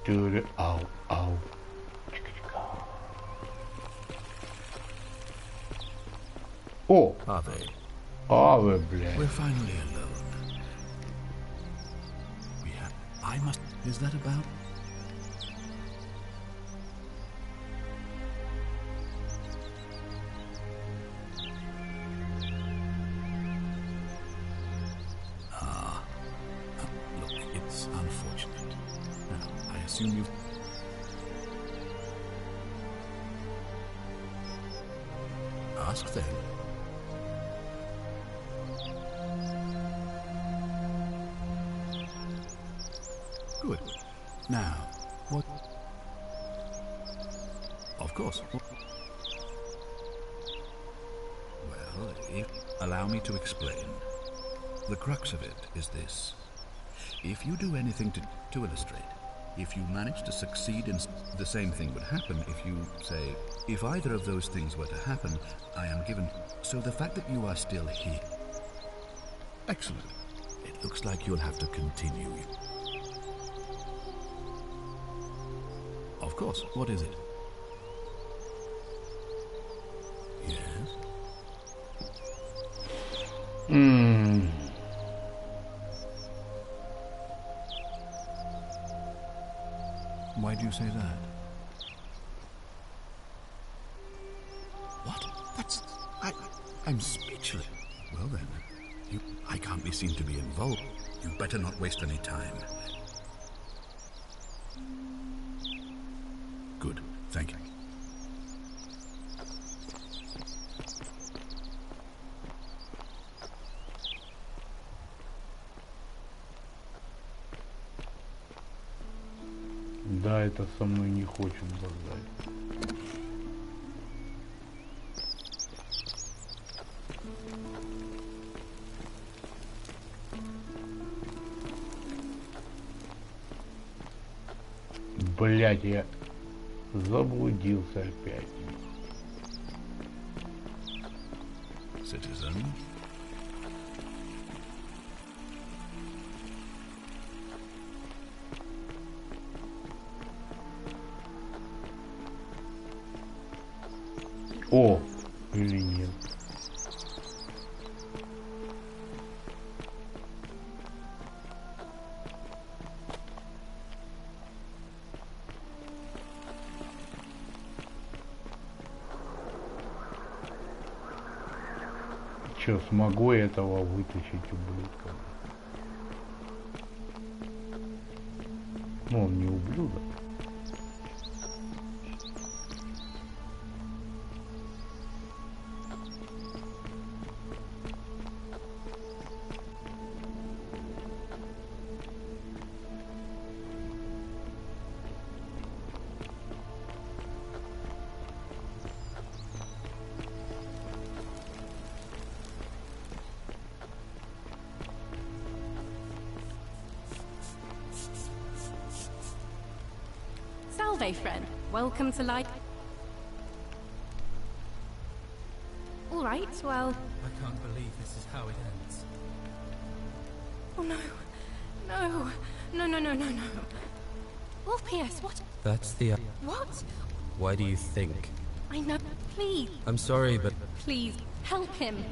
Dude, оу, оу. О! Ave, блядь. We're finally alone. We have... I must... Is that about... Look, it's unfortunate. Now, I assume you've... Ask then. Good. Now, what... Of course. Well, allow me to explain. The crux of it is this. If you do anything to illustrate, if you manage to succeed in... The same thing would happen if you, say... If either of those things were to happen, I am given... So the fact that you are still here... Excellent. It looks like you'll have to continue. Of course. What is it? Yes? Why do you say that? What? That's... I'm speechless. Well then, I can't be seen to be involved. You better not waste any time. Good. Thank you. Да, это со мной не хочет базарить. Блять, я заблудился опять. Citizen. О, или нет. Че, смогу этого вытащить, ублюдка? Ну, он не ублюдок. Salve, friend. Welcome to life. All right, well. I can't believe this is how it ends. Oh no, no, no, no, no, no, no. Well, P.S. What? That's the. What? Why do you think? I know. Please. I'm sorry, but. Please help him.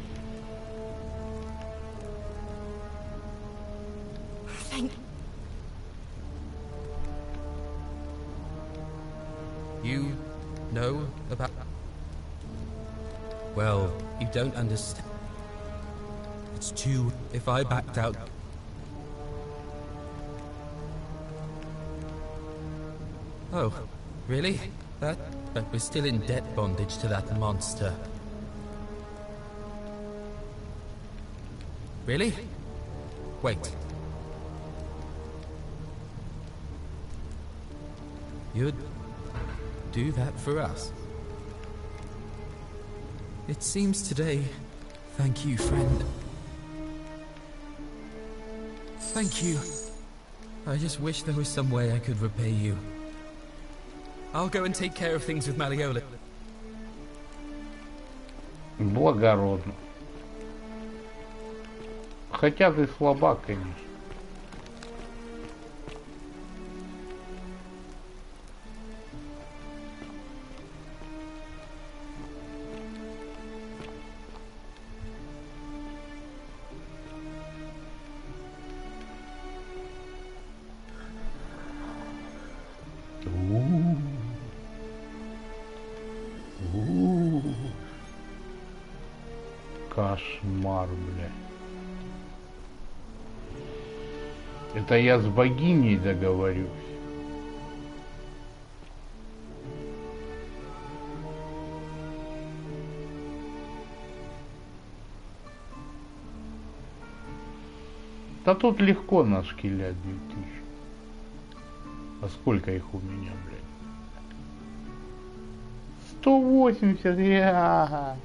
Thank. You know about... Well, you don't understand. It's too... If I backed out... Oh, really? But we're still in debt bondage to that monster. Really? Wait. You'd do that for us? It seems today... Thank you, friend. Thank you. I just wish there was some way I could repay you. I'll go and take care of things with Maliola. Благородно. Хотя ты слабак, конечно. Кошмар, бля. Это я с богиней договорюсь. Да тут легко нашкилять 2000. А сколько их у меня, блядь? 180, я.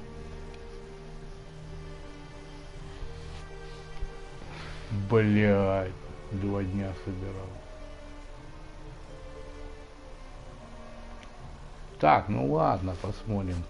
Блядь, 2 дня собирал. Так, ну ладно, посмотрим.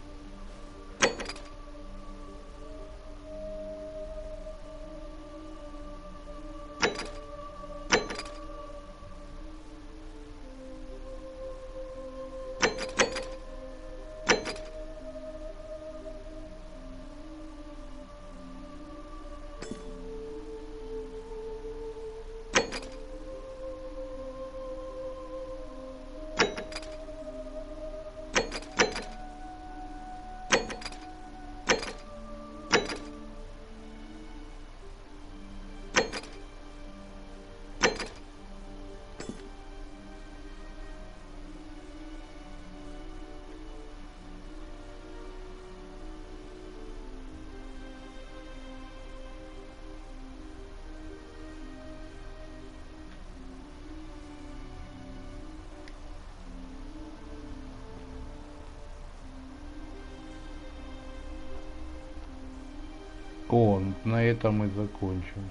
О, на этом и закончим.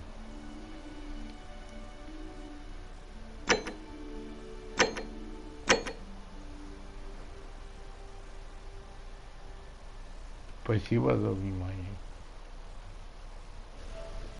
Спасибо за внимание.